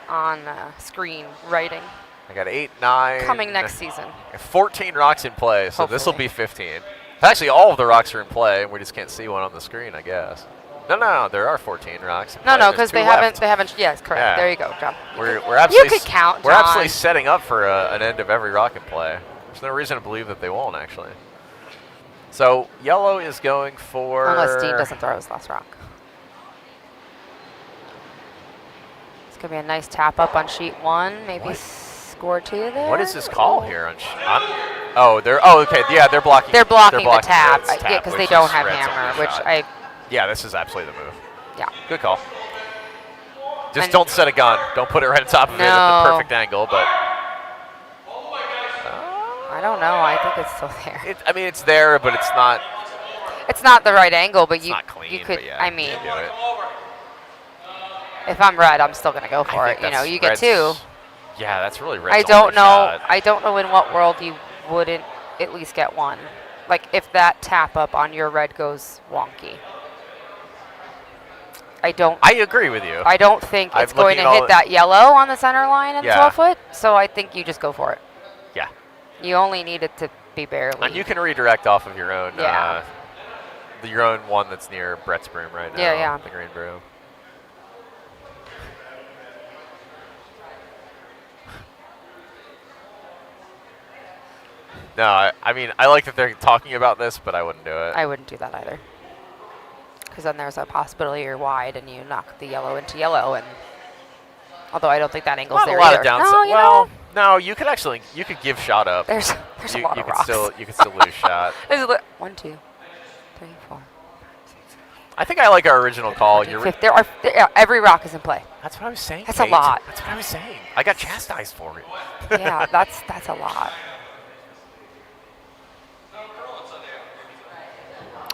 On screen writing. I got 8, 9. Coming next season. 14 rocks in play, so this will Hopefully. be 15. Actually, all of the rocks are in play, and we just can't see one on the screen, I guess. No, there are 14 rocks in play. No, because they haven't. Yes, correct. Yeah. There you go, John. We're absolutely. You could count, John. We're absolutely setting up for an end of every rock in play. There's no reason to believe that they won't, actually. So yellow is going for. Unless Dean doesn't throw his last rock. It's gonna be a nice tap up on sheet 1, maybe score 2 there. What is this call here on? Oh, they're. Oh, okay. Yeah, they're blocking. They're blocking the tap. Red's Yeah, because they don't have hammer, which I. Yeah, this is absolutely the move. Yeah. Good call. Just don't set a gun. Don't put it right on top of it at the perfect angle, but. I don't know. I think it's still there. I mean, it's there, but it's not. It's not the right angle, but it's not clean, you could. But yeah, I mean, you do it. If I'm red, I'm still gonna go for it. You know, you get 2. Yeah, that's really red. I don't know in what world you wouldn't at least get 1. Like if that tap up on your red goes wonky. I agree with you. I don't think it's going to hit that yellow on the center line in 12 foot. So I think you just go for it. Yeah. You only need it to be barely. And you can redirect off of your own. Your own one that's near Brett's broom right now. Yeah. The green broom. No, I mean, I like that they're talking about this, but I wouldn't do it. I wouldn't do that either. Because then there's a possibility you're wide and you knock the yellow into yellow. And although I don't think that angle's there either. No, you could give shot up. There's a lot of rocks. You could still lose shot. 1, 2, 3, 4. I think I like our original call. Every rock is in play. That's what I was saying. That's Kate. a lot. That's what I was saying. I got chastised for it. Yeah, that's a lot.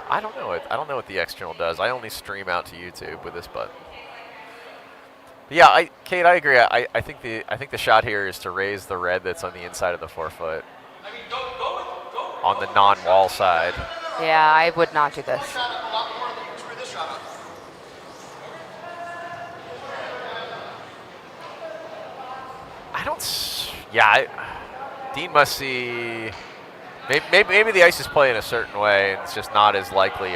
I don't know what the external does. I only stream out to YouTube with this button. But yeah, Kate, I agree. I think the shot here is to raise the red that's on the inside of the 4 foot. On the non-wall side. Yeah, I would not do this. Dean must see. Maybe the ice is playing a certain way, and it's just not as likely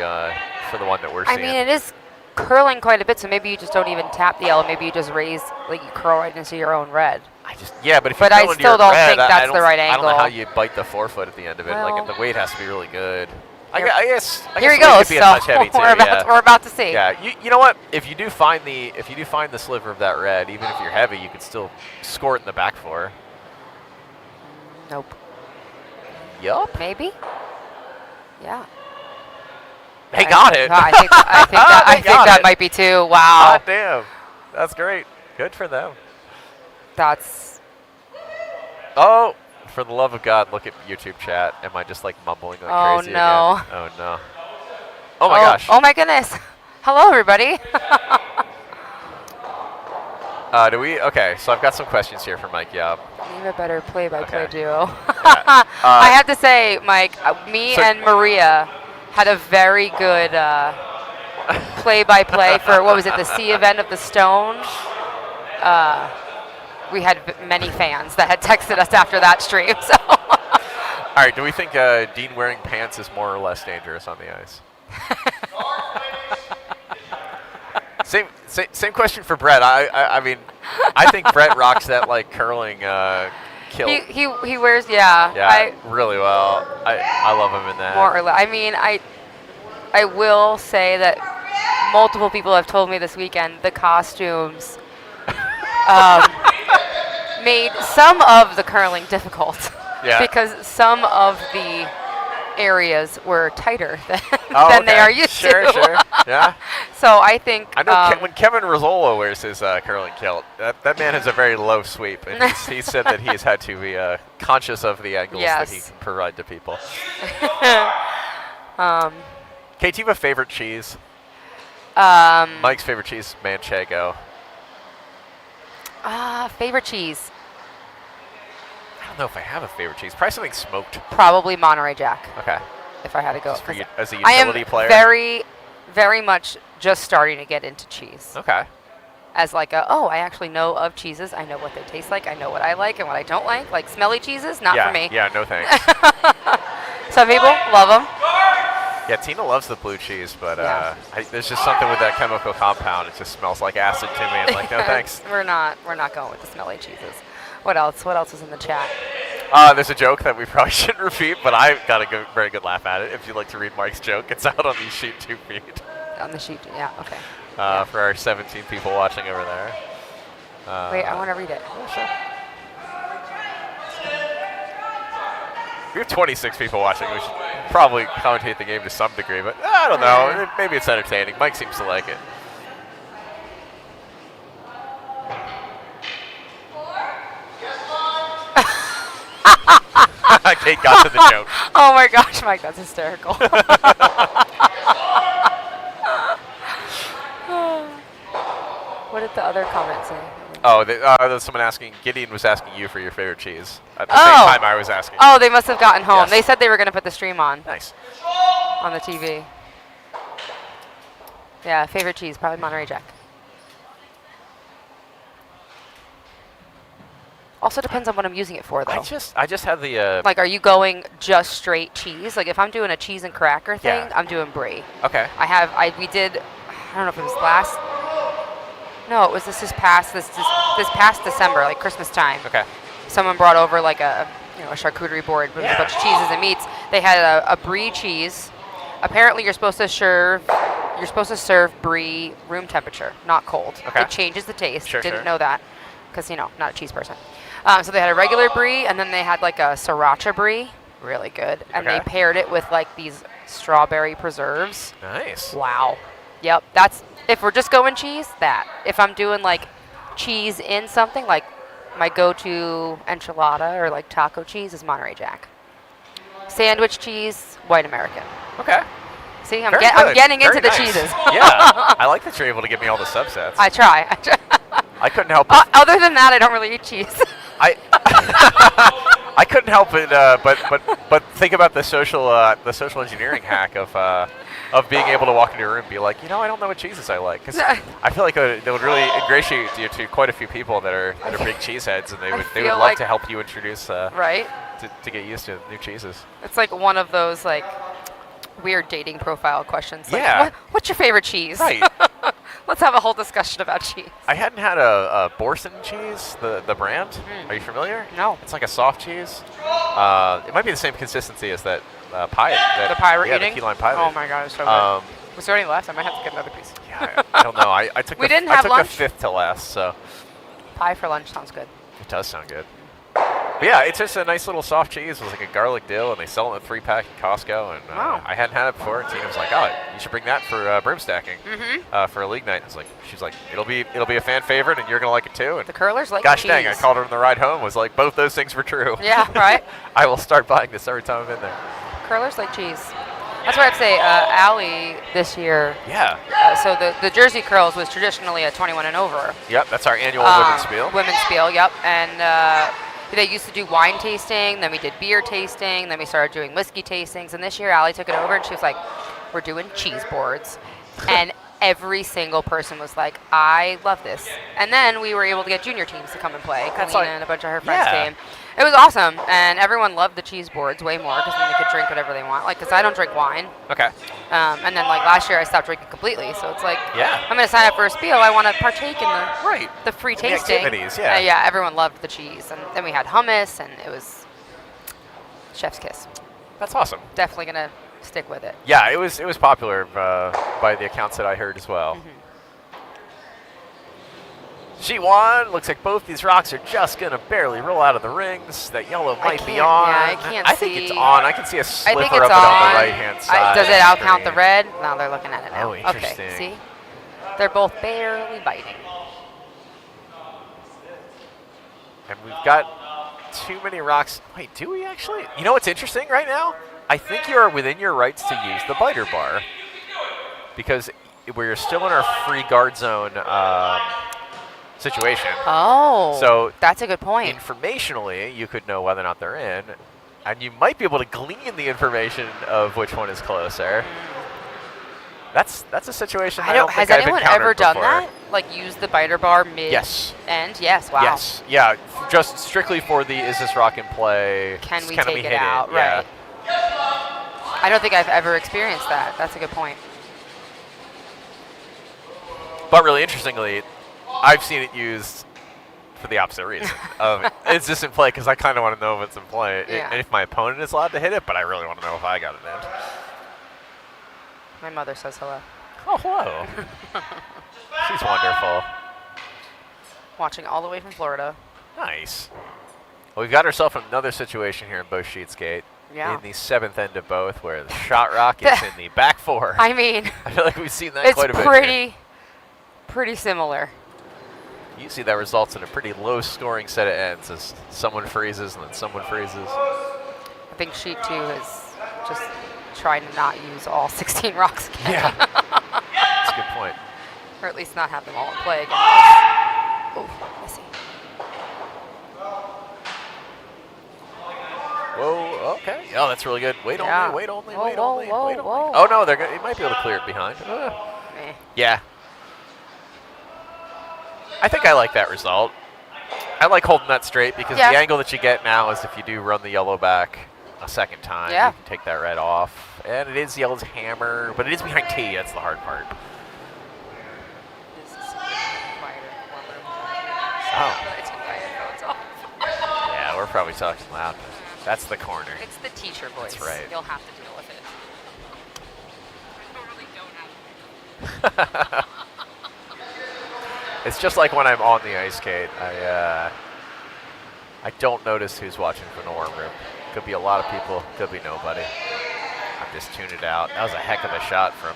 for the one that we're seeing. I mean, it is curling quite a bit, so maybe you just don't even tap the yellow. Maybe you just raise, like you curl right into your own red. But if you I still don't think that's the right angle. I don't know how you bite the 4 foot at the end of it. Well, the weight has to be really good. I guess here we go. Could be a touch heavy too, we're about to see. Yeah, you know what? If you do find the sliver of that red, even if you're heavy, you could still score it in the back 4. Nope. Yup. Maybe. Yeah. They got it. I think that might be 2. Wow. God damn. That's great. Good for them. That's Oh, for the love of God, look at YouTube chat. Am I just like mumbling like crazy no. again? Oh no. Oh my gosh. Oh my goodness. Hello, everybody. Do we? Okay, so I've got some questions here for Mike Yob. Need a better play-by-play duo. Yeah. I have to say, Mike, me and Maria had a very good play-by-play for, what was it, the C event of the Stone? We had many fans that had texted us after that stream. So. All right, do we think Dean wearing pants is more or less dangerous on the ice? Same question for Brett. I mean, I think Brett rocks that like curling kilt. He wears really well. I love him in that. More or less. I mean, I will say that multiple people have told me this weekend the costumes made some of the curling difficult. Yeah. Because some of the areas were tighter than they are used to. Sure. Yeah. So I think I know when Kevin Rizzolo wears his curling kilt, that man has a very low sweep, and he said that he's had to be conscious of the angles that he can provide to people. Kate, do you have a favorite cheese? Mike's favorite cheese is Manchego. Favorite cheese. I don't know if I have a favorite cheese. Probably something smoked. Probably Monterey Jack. Okay. If I had to go. Just for as a I utility am player? very, very much just starting to get into cheese. Okay. As like I actually know of cheeses. I know what they taste like. I know what I like and what I don't like. Like smelly cheeses, not for me. Yeah, no thanks. Some people love them. Yeah, Tina loves the blue cheese, but there's just something with that chemical compound. It just smells like acid to me. I'm like, no thanks. We're not going with the smelly cheeses. What else? What else is in the chat? There's a joke that we probably shouldn't repeat, but I got a very good laugh at it. If you'd like to read Mike's joke, it's out on the Sheet 2 feed. On the Sheet, yeah, okay. For our 17 people watching over there. Wait, I want to read it. Yeah, sure. We have 26 people watching. We should probably commentate the game to some degree, but I don't know. Maybe it's entertaining. Mike seems to like it. Kate got to the joke. Oh my gosh, Mike, that's hysterical. What did the other comment say? Oh, there's someone asking. Gideon was asking you for your favorite cheese. At the same time I was asking. Oh, they must have gotten home. Yes. They said they were going to put the stream on. Nice. On the TV. Yeah, favorite cheese, probably Monterey Jack. Also depends on what I'm using it for, though. I just have the. Like, are you going just straight cheese? Like, if I'm doing a cheese and cracker thing, Yeah. I'm doing brie. Okay. We did. I don't know if it was last. No, it was this past December, like Christmas time. Okay. Someone brought over like a charcuterie board with a bunch of cheeses and meats. They had a brie cheese. Apparently, you're supposed to serve brie room temperature, not cold. Okay. It changes the taste. Sure, Didn't know that because not a cheese person. So they had a regular brie, and then they had like a sriracha brie, really good, and they paired it with like these strawberry preserves. Nice. Wow. Yep. That's if we're just going cheese. That if I'm doing like cheese in something, like my go-to enchilada or like taco cheese is Monterey Jack. Sandwich cheese, white American. Okay. See, I'm getting into the cheeses. Yeah, I like that you're able to give me all the subsets. I try. I couldn't help. Other than that, I don't really eat cheese. I couldn't help it, but think about the social engineering hack of being able to walk into a room and be like, I don't know what cheeses I like, because I feel like that would really ingratiate you to quite a few people that are big cheeseheads, and they would love to help you introduce right to get used to new cheeses. It's like one of those like weird dating profile questions. Like, yeah. What's your favorite cheese? Right. Let's have a whole discussion about cheese. I hadn't had a Borson cheese, the brand. Are you familiar? No. It's like a soft cheese. It might be the same consistency as that pie. The pie we're eating? The key lime pie. Oh my god, it's so good. Was there any left? I might have to get another piece. Yeah, I don't know. I took We didn't have lunch? the fifth to last, so. Pie for lunch sounds good. It does sound good. But yeah, it's just a nice little soft cheese. It was like a garlic dill, and they sell it in a 3-pack at Costco. And Wow. I hadn't had it before, and Tina was like, "Oh, you should bring that for broom stacking for a league night." I was like, she's like, "It'll be a fan favorite, and you're gonna like it too." And The curlers like gosh cheese. dang, I called her on the ride home. Was like, both those things were true. Yeah, right. I will start buying this every time I'm in there. Curlers like cheese. That's what I'd say. Allie this year. Yeah. So the Jersey Curls was traditionally a 21 and over. Yep, that's our annual women's spiel. Women's spiel, yep. And they used to do wine tasting, then we did beer tasting, then we started doing whiskey tastings. And this year, Allie took it over, and she was like, "We're doing cheese boards." And every single person was like, "I love this." And then we were able to get junior teams to come and play. Kalina and a bunch of her friends came. It was awesome, and everyone loved the cheese boards way more because then they could drink whatever they want. Like, because I don't drink wine. Okay. And then, like, last year I stopped drinking completely. So it's like, Yeah. I'm going to sign up for a spiel. I want to partake in the free The tasting. activities, yeah. Yeah, everyone loved the cheese. And then we had hummus, and it was chef's kiss. That's awesome. Definitely going to stick with it. Yeah, it was popular by the accounts that I heard as well. Sheet 1, looks like both these rocks are just going to barely roll out of the rings. That yellow might be on. Yeah, I can't I see. think it's on. I can see a sliver I think of it's it on on. the right-hand side. Does it of the outcount the screen. red? No, they're looking at it now. Oh, interesting. Okay, see? They're both barely biting. And we've got too many rocks. Wait, do we actually? You know what's interesting right now? I think you are within your rights to use the biter bar. Because we're still in our free guard zone situation. Oh, So that's a good point. Informationally, you could know whether or not they're in, and you might be able to glean the information of which one is closer. That's a situation I don't Has think I've anyone encountered ever done before. that? Like use the biter bar mid Yes. end? Yes, wow. Yes. Yeah. Just strictly for the is this rock in play? Can we Can take it hit out? Yeah. Right. I don't think I've ever experienced that. That's a good point. But really interestingly, I've seen it used for the opposite reason. It's just in play because I kind of want to know if it's in play. Yeah. And if my opponent is allowed to hit it, but I really want to know if I got it in. My mother says hello. Oh, hello. She's wonderful. Watching all the way from Florida. Nice. Well, we've got ourselves another situation here in both Sheets Gate. Yeah. In the 7th end of both, where the shot rock is in the back 4. I mean, I feel like we've seen that it's quite a bit. Here. pretty similar. You see that results in a pretty low-scoring set of ends as someone freezes and then someone freezes. I think sheet 2 is just trying to not use all 16 rocks again. Yeah. That's a good point. Or at least not have them all in play again. Oh, missy. Whoa, okay. Oh, that's really good. Wait Yeah. only, wait only, Whoa, wait whoa, only, whoa, wait whoa. only. Oh, no, they might be able to clear it behind. Eh. Yeah. I think I like that result. I like holding that straight because Yeah. the angle that you get now is if you do run the yellow back a second time, Yeah. you can take that red off. And it is yellow's hammer, but it is behind T. That's the hard part. This is quieter. Oh. It's quiet. It's off. Yeah, we're probably talking loud. That's the corner. It's the teacher voice. That's right. You'll have to deal with it. I normally don't have to. It's just like when I'm on the ice skate. I don't notice who's watching from the warm room. Could be a lot of people. Could be nobody. I'm just tuning it out. That was a heck of a shot from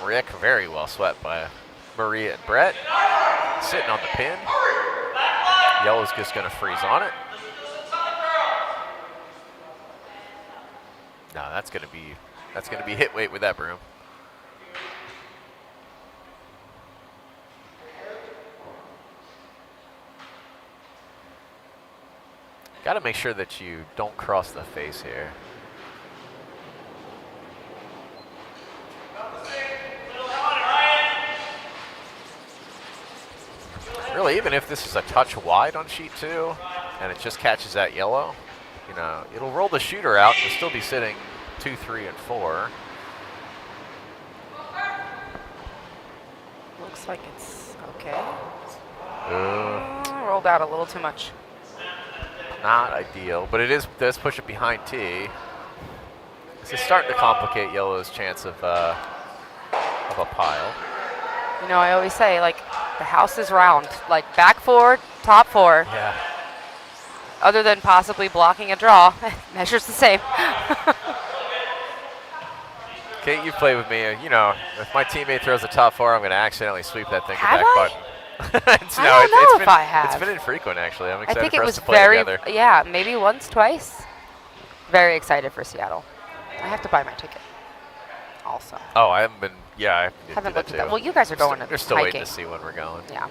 Rick. Very well swept by Maria and Brett. Sitting on the pin. Yellow's just going to freeze on it. No, that's going to be hit weight with that broom. Got to make sure that you don't cross the face here. Really, even if this is a touch wide on sheet 2 and it just catches that yellow, you know, it'll roll the shooter out and you'll still be sitting 2, 3, and 4. Looks like it's okay. Ooh. Rolled out a little too much. Not ideal, but it does push it behind T. This is starting to complicate yellow's chance of a pile. You know, I always say, like, the house is round. Like, back 4, top 4. Yeah. other than possibly blocking a draw, measures the same. Kate, you play with me. You know, if my teammate throws a top 4, I'm going to accidentally sweep that thing to Have back I? button. I don't know if I have. It's been infrequent, actually. I'm I excited think for it us was to play together. yeah, maybe once, twice. Very excited for Seattle. I have to buy my ticket also. Oh, I haven't been, yeah, I Haven't looked at too. that. Well, you guys are going to They're still hiking. waiting to see when we're going. Yeah.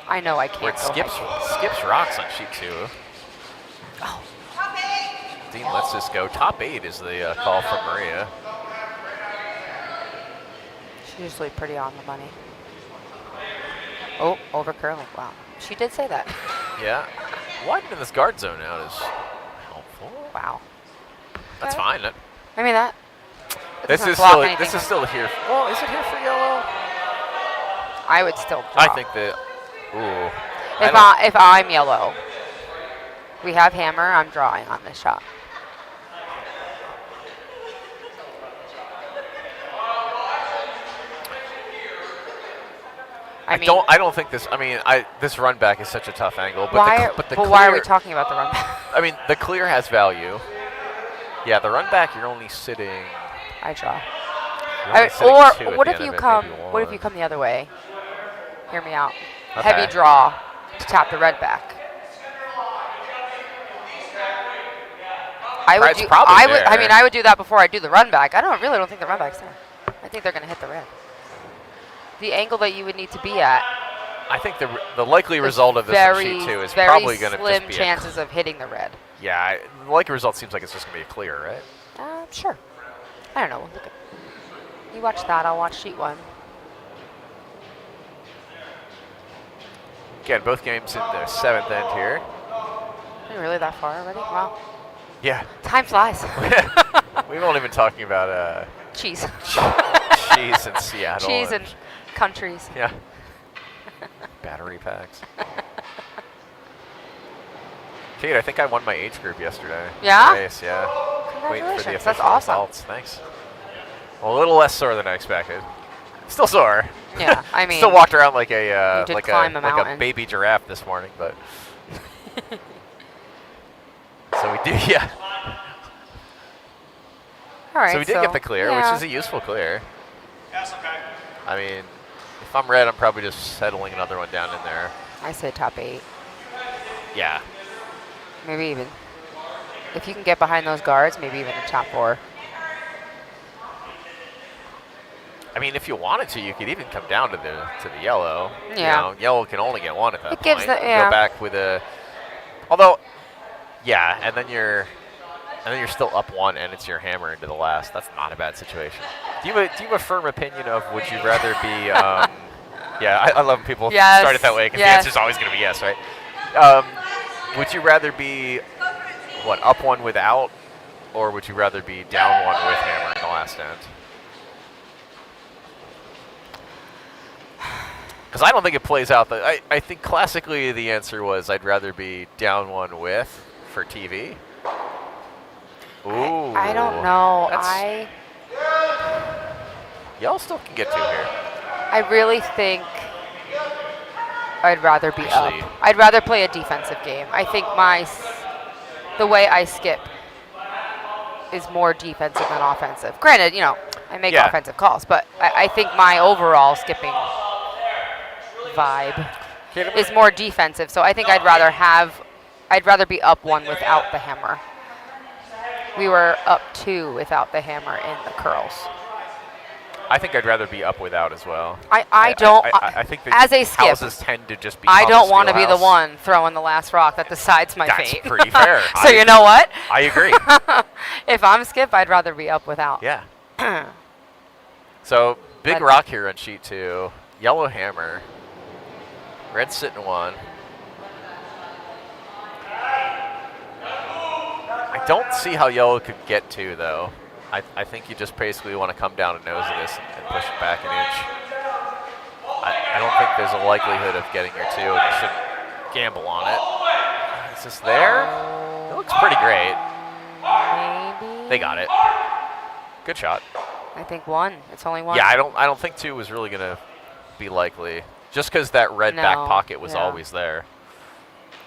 I know I can't Where go skips rocks on sheet 2. Oh. Dean lets this go. Top 8 is the call from Maria. She's usually pretty on the money. Oh, over curling. Wow. She did say that. Yeah. Widening this guard zone out is helpful. Wow. That's Okay. fine. I mean, that. This doesn't is block still anything from- here. Well, is it here for yellow? I would still draw. I think that. Ooh. If I'm yellow, we have hammer. I'm drawing on this shot. I don't think this. I mean, this run back is such a tough angle. But why are we talking about the run back? I mean, the clear has value. Yeah, the run back, you're only sitting. I draw. You're only sitting 2 at What the if end you of it, come? maybe What if 1. you come the other way? Hear me out. Okay. Heavy draw to tap the red back. I would It's do. probably I would. I there. mean, I would do that before I do the run back. I don't think the run back's there. I think they're going to hit the red. The angle that you would need to be at. I think the likely result of this on sheet 2 is probably going to just slim be chances of hitting the red. Yeah, the likely result seems like it's just going to be a clear, right? Sure. I don't know. Look at, you watch that. I'll watch sheet 1. Again, both games in the 7th end here. Are you really that far already? Wow. Yeah. Time flies. We weren't even talking about Cheese. cheese in Seattle. Cheese and countries. Yeah. Battery packs. Kate, I think I won my age group yesterday. Yeah? Race, yeah. Waiting for the Congratulations. official That's awesome. results. Thanks. Well, a little less sore than I expected. Still sore. Yeah, I mean. Still walked around like a you did like climb a like a mountain. baby giraffe this morning, but. So we do, yeah. All right. So we did get the clear, which is a useful clear. Yes, okay. I mean, if I'm red, I'm probably just settling another one down in there. I say top 8. Yeah. Maybe even. If you can get behind those guards, maybe even a top 4. I mean, if you wanted to, you could even come down to the yellow. Yeah. You know, yellow can only get 1 at that It point. gives the- You yeah. Go back with a. Although, yeah, and then you're still up 1, and it's your hammer into the last. That's not a bad situation. Do you have a firm opinion of would you rather be? Yeah, I love when people Yes, start it that way because yes. the answer's always going to be yes, right? Would you rather be up 1 without, or would you rather be down 1 with hammer in the last end? Because I don't think it plays out. I think classically the answer was I'd rather be down 1 with for TV. Ooh. I don't know. That's- Y'all still can get 2 here. I really think I'd rather be Actually- up. I'd rather play a defensive game. I think the way I skip is more defensive than offensive. Granted, you know, I make Yeah. offensive calls, but I think my overall skipping vibe is more defensive. So I think I'd rather be up 1 without the hammer. We were up 2 without the hammer in the curls. I think I'd rather be up without as well. I don't. I think that as a skip, houses tend to just be. I don't want to be the wheelhouse. one throwing the last rock that decides my That's fate. pretty fair. So you know what? I agree. If I'm skip, I'd rather be up without. Yeah. So big But- rock here on sheet 2. Yellow hammer. Red sitting 1. I don't see how yellow could get 2 though. I think you just basically want to come down and nose of this and push it back an inch. I don't think there's a likelihood of getting your 2, and you shouldn't gamble on it. Is this there? It looks pretty great. Maybe. They got it. Good shot. I think 1. It's only 1. Yeah, I don't think 2 was really gonna be likely, just because that red back No, pocket was yeah. always there.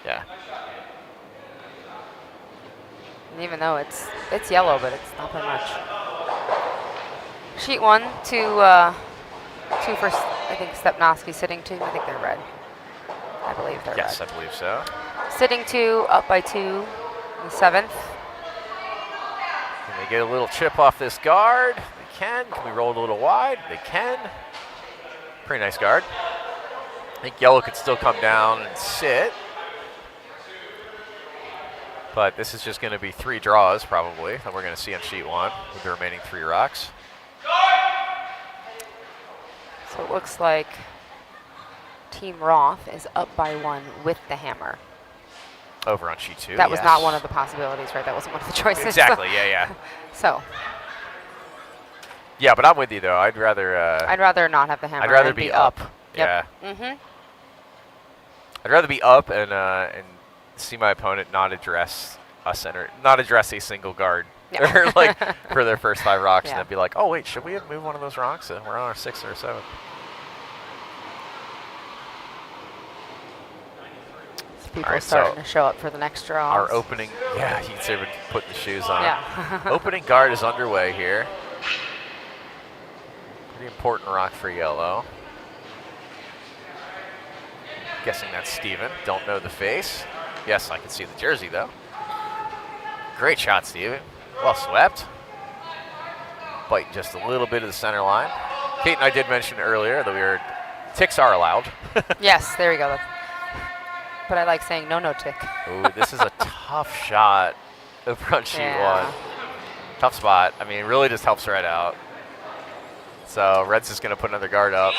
Yeah. And even though it's yellow, but it's not by much. Sheet 1, 2 for, I think, Stepnoski. Sitting 2, I think they're red. I believe they're red. Yes, I believe so. Sitting 2, up by 2 in the 7th. Can they get a little chip off this guard? They can. Can we roll it a little wide? They can. Pretty nice guard. I think yellow could still come down and sit. But this is just going to be 3 draws, probably, that we're going to see on sheet 1 with the remaining 3 rocks. So it looks like Team Roth is up by 1 with the hammer. Over on sheet 2. That was not one of the possibilities, right? That wasn't one of the choices. Exactly, yeah. So. Yeah, but I'm with you, though. I'd rather not have the hammer. I'd rather be up. Yep. Yeah. I'd rather be up and see my opponent not address a center, not address a single guard, or like for their first 5 rocks, and then be like, oh wait, should we have moved one of those rocks? We're on our 6th or 7th. People starting to show up for the next draw. Our opening, he's even putting the shoes on. Yeah. Opening guard is underway here. Pretty important rock for yellow. Guessing that's Steven. Don't know the face. Yes, I can see the jersey, though. Great shot, Steven. Well swept. Biting just a little bit of the center line. Kate and I did mention earlier that ticks are allowed. Yes, there we go. But I like saying no tick. Ooh, this is a tough shot over on sheet 1. Tough spot. I mean, it really just helps Red out. So Red's just going to put another guard up.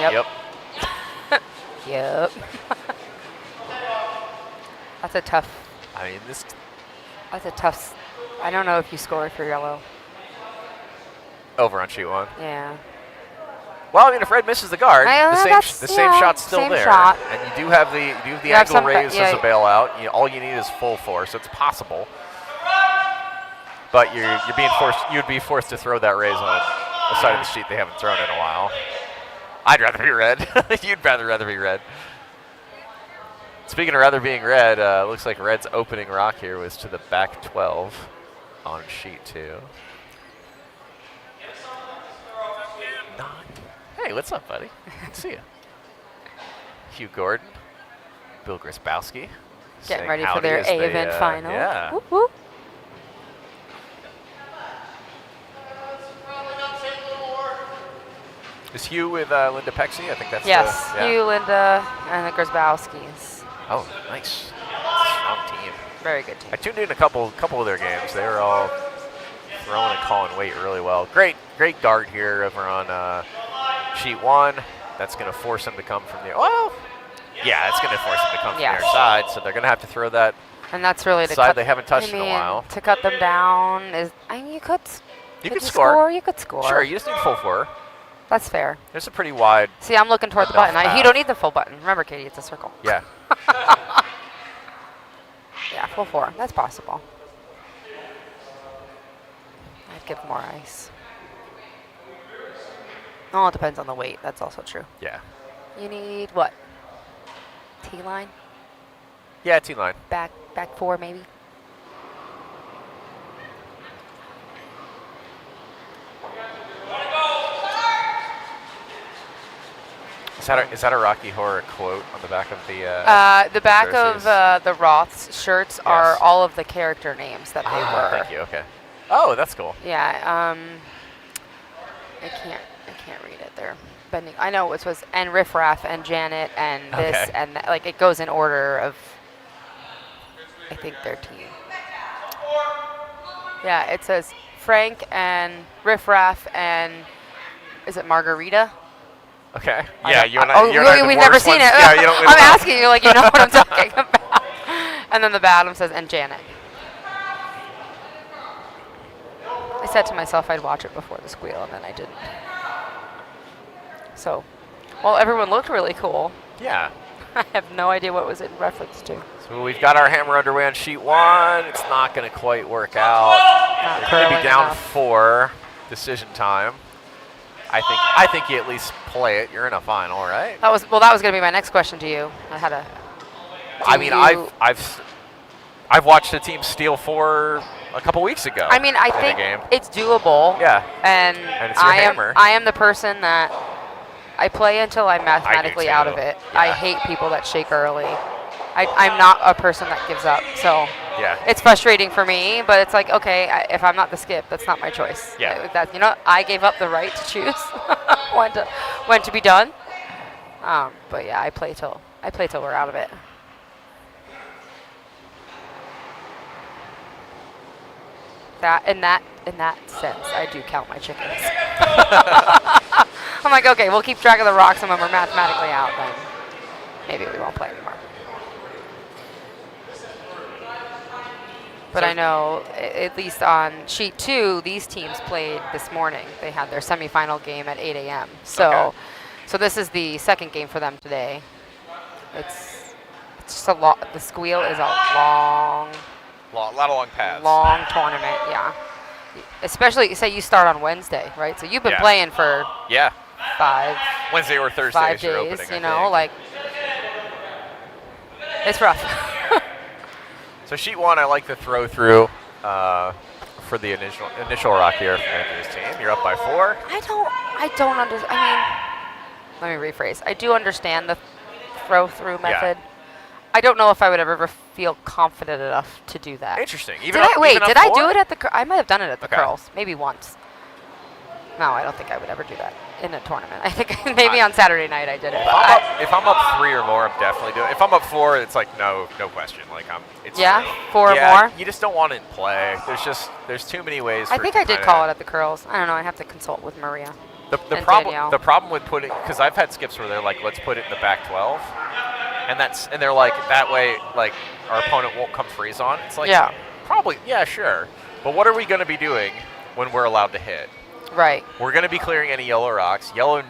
Yep. Yep. That's a tough. I mean, That's a tough. I don't know if you score for yellow. Over on sheet 1. Yeah. Well, I mean, if Red misses the guard, the same shot's still there, and you do have the angle raised as a bailout. All you need is full force, so it's possible. But you'd be forced to throw that raise on a side of the sheet they haven't thrown in a while. I'd rather be red. You'd rather be red. Speaking of rather being red, looks like Red's opening rock here was to the back 12 on sheet 2. Hey, what's up, buddy? Good to see you. Hugh Gordon, Bill Grisbowski. Getting ready for their A event final. Yeah. Whoop, whoop. Is Hugh with Linda Pexey? I think that's Hugh, Linda, and the Grisbowskis. Oh, nice. Strong team. Very good team. I tuned in a couple of their games. They were all throwing and calling weight really well. Great guard here over on sheet 1. That's going to force him to come from the it's going to force him to come from their side, so they're going to have to throw that. And that's really the side they haven't touched in a while. To cut them down is, you could score. You could score. Sure, you just need full 4. That's fair. There's a pretty wide. See, I'm looking toward the button. You don't need the full button. Remember, Katie, it's a circle. Yeah. Yeah, full 4. That's possible. I'd give more ice. Oh, it depends on the weight. That's also true. Yeah. You need what? T-line? Yeah, T-line. Back 4, maybe? Is that a Rocky Horror quote on the back of the back jerseys? of the Roth's shirts are all of the character names that they were. Thank you. Okay. Oh, that's cool. Yeah. I can't read it. They're bending. I know it was and Riff Raff and Janet and this and that. Like it goes in order of. I think their team. Yeah, it says Frank and Riff Raff and is it Margarita? Okay. We've never seen it. Yeah, you don't. I'm asking you, like you know what I'm talking about. And then the bottom says and Janet. I said to myself I'd watch it before the squeal, and then I didn't. So, well, everyone looked really cool. Yeah. I have no idea what was in reference to. So we've got our hammer underway on sheet 1. It's not going to quite work out. They're going to be down 4. Decision time. I think you at least play it. You're in a final, right? That was going to be my next question to you. I mean, I've watched a team steal 4 a couple weeks ago. I mean, I think it's doable. Yeah. And it's your hammer. I am the person that I play until I'm mathematically out of it. Yeah. I hate people that shake early. I'm not a person that gives up. So yeah, it's frustrating for me, but it's like, okay, if I'm not the skip, that's not my choice. Yeah. I gave up the right to choose when to be done. But yeah, I play till we're out of it. In that sense, I do count my chickens. I'm like, okay, we'll keep track of the rocks, and when we're mathematically out, then maybe we won't play anymore. But I know, at least on sheet 2, these teams played this morning. They had their semifinal game at 8 a.m. So this is the second game for them today. It's just a lot. The Squeal is a lot of long paths. Long tournament, yeah. Especially, say you start on Wednesday, right? So you've been playing for 5 Wednesday or Thursday 5 days, like it's rough. So sheet 1, I like the throw through for the initial rock here from Andrew's team. You're up by 4. I don't understand. I mean, let me rephrase. I do understand the throw through method. I don't know if I would ever feel confident enough to do that. Interesting. Did I do it at the? I might have done it at the curls, maybe once. No, I don't think I would ever do that in a tournament. I think maybe on Saturday night I did it. If I'm up 3 or more, I'm definitely doing it. If I'm up 4, it's like no question. Like it's 4 or more. You just don't want it in play. There's too many ways. I think I did call it at the curls. I don't know. I have to consult with Maria. The problem with putting, because I've had skips where they're like, let's put it in the back 12, and they're like, that way like our opponent won't come freeze on. It's like probably sure, but what are we going to be doing when we're allowed to hit? Right. We're going to be clearing any yellow rocks. Yellow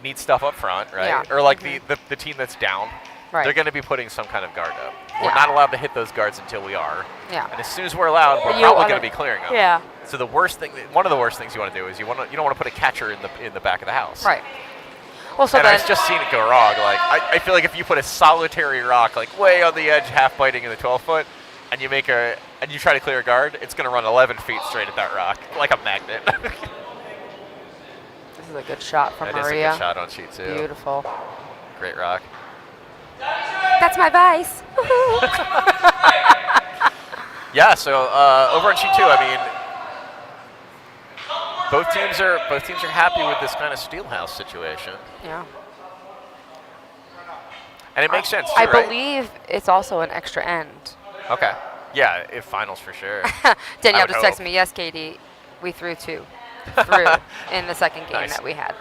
needs stuff up front, right? Yeah. Or like the team that's down. Right. They're going to be putting some kind of guard up. We're not allowed to hit those guards until we are. Yeah. And as soon as we're allowed, we're probably going to be clearing them. Yeah. So one of the worst things you want to do is you don't want to put a catcher in the back of the house. Right. Well, so I've just seen it go wrong. Like I feel like if you put a solitary rock like way on the edge, half biting in the 12-foot, and you try to clear a guard, it's going to run 11 feet straight at that rock like a magnet. This is a good shot from Maria. That is a good shot on sheet 2. Beautiful. Great rock. That's my vice. Yeah. So over on sheet 2, I mean, both teams are happy with this kind of steelhouse situation. Yeah. And it makes sense too, I right? believe it's also an extra end. Okay. Yeah, if finals for sure. Danielle just texted me, yes, Katie, we threw 2 in the second game that we had.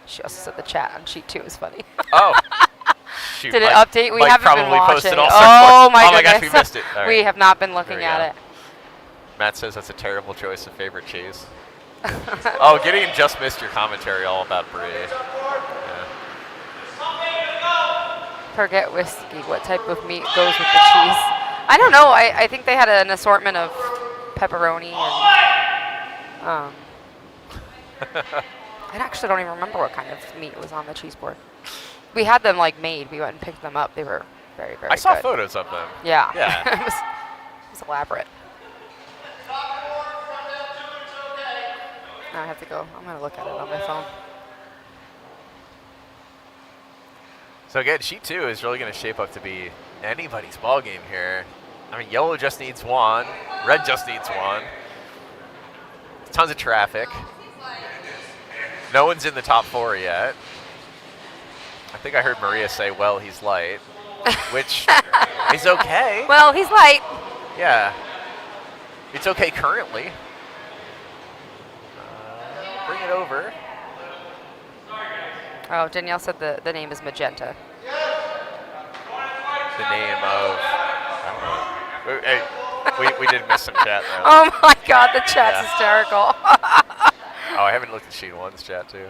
She also said the chat on sheet 2 is funny. Oh. Shoot, Did it update? We haven't been watching. Oh my goodness. my gosh, we missed it. Right. We have not been looking at it. Matt says that's a terrible choice of favorite cheese. Oh, Gideon just missed your commentary all about brie. Yeah. Forget whiskey. What type of meat goes with the cheese? I don't know. I think they had an assortment of pepperoni and I actually don't even remember what kind of meat was on the cheese board. We had them like made. We went and picked them up. They were very, very good. I saw photos of them. Yeah. Yeah. It was elaborate. Now I have to go. I'm going to look at it on my phone. So again, sheet 2 is really going to shape up to be anybody's ball game here. I mean, yellow just needs 1. Red just needs 1. Tons of traffic. No one's in the top 4 yet. I think I heard Maria say, well, he's light, which is okay. Well, he's light. Yeah. It's okay currently. Bring it over. Oh, Danielle said the name is Magenta. The name of, I don't know. Hey, we did miss some chat though. Oh my God, the chat's hysterical. Oh, I haven't looked at sheet 1's chat too.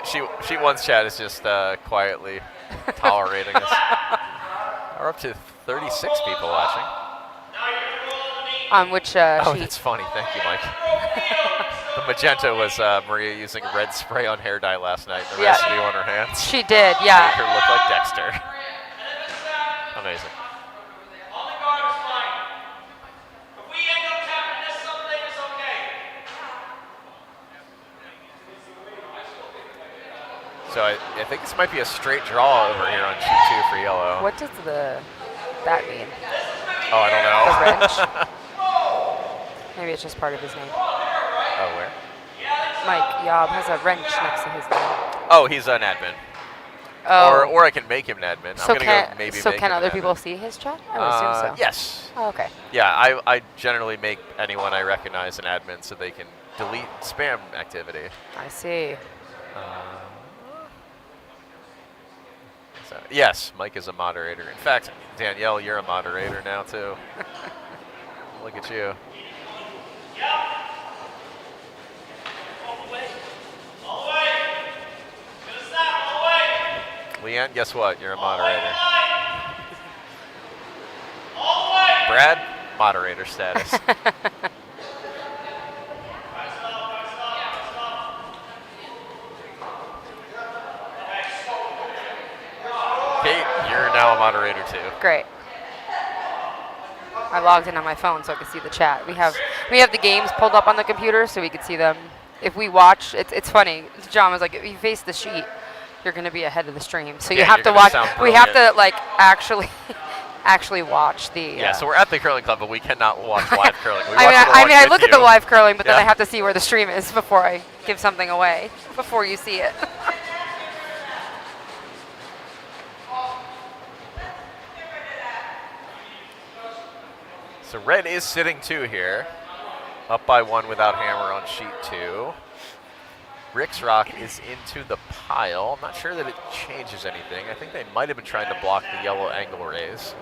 Sheet 1's chat is just quietly tolerating us. We're up to 36 people watching. On which Oh, sheet? that's funny. Thank you, Mike. The magenta was Maria using red spray on hair dye last night. The residue on her hands. She did, yeah. Make her look like Dexter. Amazing. So I think this might be a straight draw over here on sheet 2 for yellow. What does that mean? Oh, I don't know. The wrench? Maybe it's just part of his name. Oh, where? Mike Yob has a wrench next to his name. Oh, he's an admin. Oh. Or I can make him an admin. So I'm gonna go maybe so make can him other an people admin. see his chat? I would assume so. Yes. Oh, okay. Yeah, I generally make anyone I recognize an admin so they can delete spam activity. I see. Yes, Mike is a moderator. In fact, Danielle, you're a moderator now too. Look at you. Leanne, guess what? You're a moderator. Brad, moderator status. Kate, you're now a moderator too. Great. I logged in on my phone so I could see the chat. We have the games pulled up on the computer so we could see them. If we watch, it's funny. John was like, if you face the sheet, you're going to be ahead of the stream. So you have to watch. We have to like actually watch the. Yeah, so we're at the curling club, but we cannot watch live curling. I look at the live curling, but then I have to see where the stream is before I give something away. Before you see it. So red is sitting 2 here, up by 1 without hammer on sheet 2. Rick's rock is into the pile. I'm not sure that it changes anything. I think they might have been trying to block the yellow angle raise.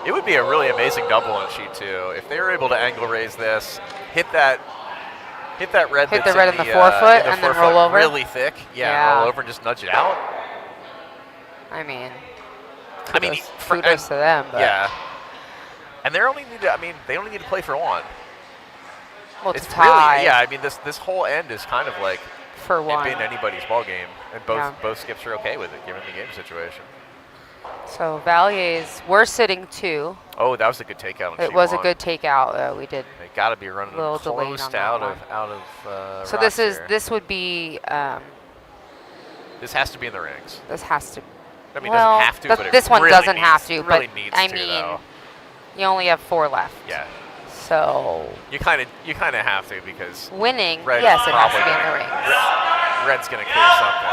It would be a really amazing double on sheet 2 if they were able to angle raise this, hit that red. Hit the red in the forefoot and then roll over. Really thick, yeah. Roll over and just nudge it out. I mean, kudos to them. But yeah, and they only need to play for 1. Well, it's tie. Really, yeah. I mean, this whole end is kind of like for 1. It being anybody's ball game, and both skips are okay with it given the game situation. So Valier's, we're sitting 2. Oh, that was a good takeout. It was a good takeout. We did. They got to be running a little close out of. So this would be. This has to be in the rings. This has to. I mean, it doesn't have to, but this one really doesn't needs, have to. Really but needs I to, mean, though. You only have 4 left. Yeah. So. You kind of have to because. Winning. Red yes, it has to be in the rings. Red's gonna clear something.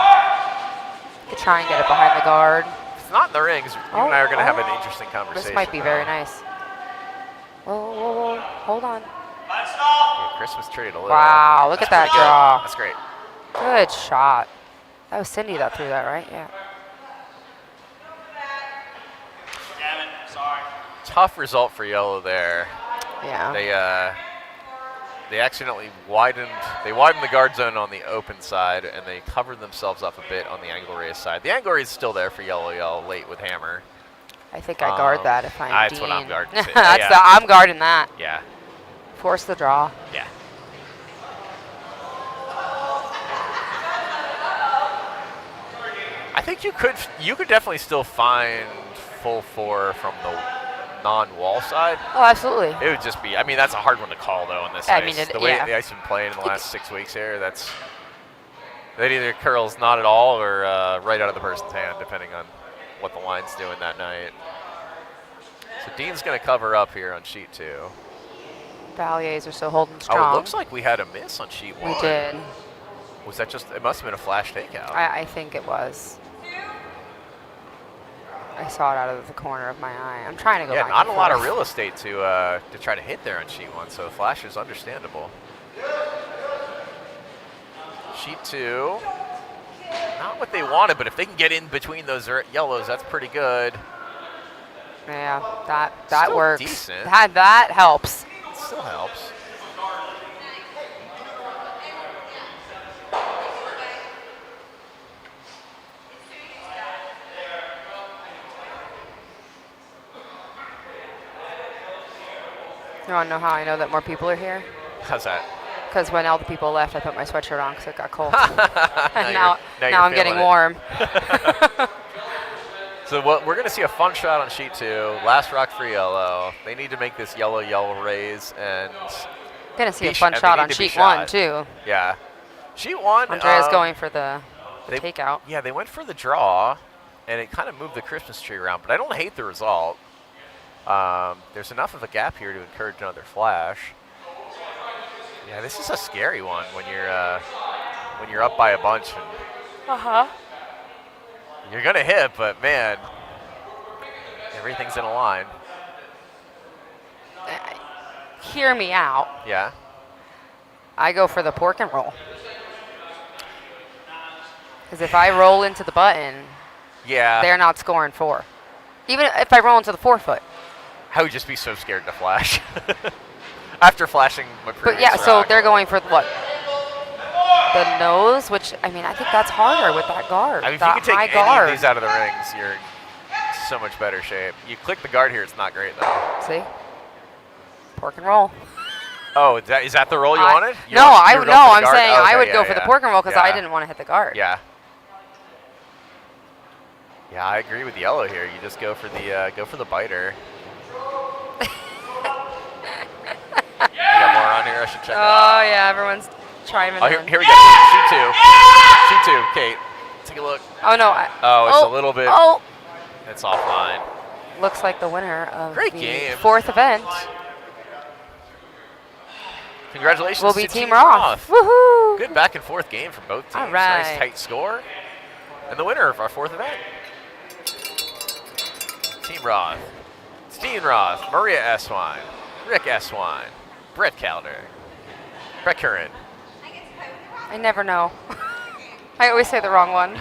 You could try and get it behind the guard. If it's not in the rings, you and I are gonna have an interesting conversation. This might be very nice. Whoa, hold on. Yeah, Christmas tree a little. Wow, look at that draw. That's great. Good shot. That was Cindy that threw that, right? Yeah. Damn it, sorry. Tough result for yellow there. Yeah. They accidentally widened the guard zone on the open side, and they covered themselves up a bit on the angle raise side. The angle raise is still there for yellow late with hammer. I think I guard that if I'm That's Dean. what I'm guarding. I'm guarding that. Yeah. Force the draw. Yeah. I think you could definitely still find full 4 from the non-wall side. Oh, absolutely. It would just be. I mean, that's a hard one to call though in this ice. The way the ice has been playing in the last 6 weeks here, that either curls not at all or right out of the person's hand, depending on what the line's doing that night. So Dean's going to cover up here on sheet 2. Valiers are still holding strong. Oh, it looks like we had a miss on sheet 1. We did. Was that just? It must have been a flash takeout. I think it was. I saw it out of the corner of my eye. I'm trying to go back. Yeah, not a lot of real estate to try to hit there on sheet 1, so flash is understandable. Sheet 2, not what they wanted, but if they can get in between those yellows, that's pretty good. Yeah, that Still works. Decent. That helps. It still helps. You want to know how I know that more people are here? How's that? Because when all the people left, I put my sweatshirt on because it got cold. And now now I'm getting warm. So we're going to see a fun shot on sheet 2. Last rock for yellow. They need to make this yellow raise and. Going to see a fun shot on sheet 1 too. Yeah. Sheet 1. Andrea's going for the takeout. Yeah, they went for the draw, and it kind of moved the Christmas tree around. But I don't hate the result. There's enough of a gap here to encourage another flash. Yeah, this is a scary one when you're up by a bunch and you're gonna hit, but man, everything's in a line. Hear me out. Yeah. I go for the pork and roll. Because if I roll into the button, they're not scoring 4. Even if I roll into the 4-foot. I would just be so scared to flash. After flashing my previous But yeah, so rock. they're going for what? The nose, which, I mean, I think that's harder with that guard. I mean, if that you can high take any guard. of these out of the rings, you're in so much better shape. You click the guard here, it's not great though. See? Pork and roll. Oh, is that the roll you wanted? I'm saying I would go for the pork and roll because I didn't want to hit the guard. Yeah. Yeah, I agree with yellow here. You just go for the biter. You got more on here? I should check. Oh yeah, everyone's chiming in. Here we go. Shoot 2. Kate, take a look. Oh no. It's a little bit. Oh. It's offline. Looks like the winner of Great the game. 4th event Congratulations will be to Team Roth. Woohoo! Good back and forth game from both teams. All right. Nice tight score. And the winner of our 4th event, Team Roth. Steen Roth, Maria Eswine, Rick Eswine, Brett Calder, Brett Curran. I never know. I always say the wrong one.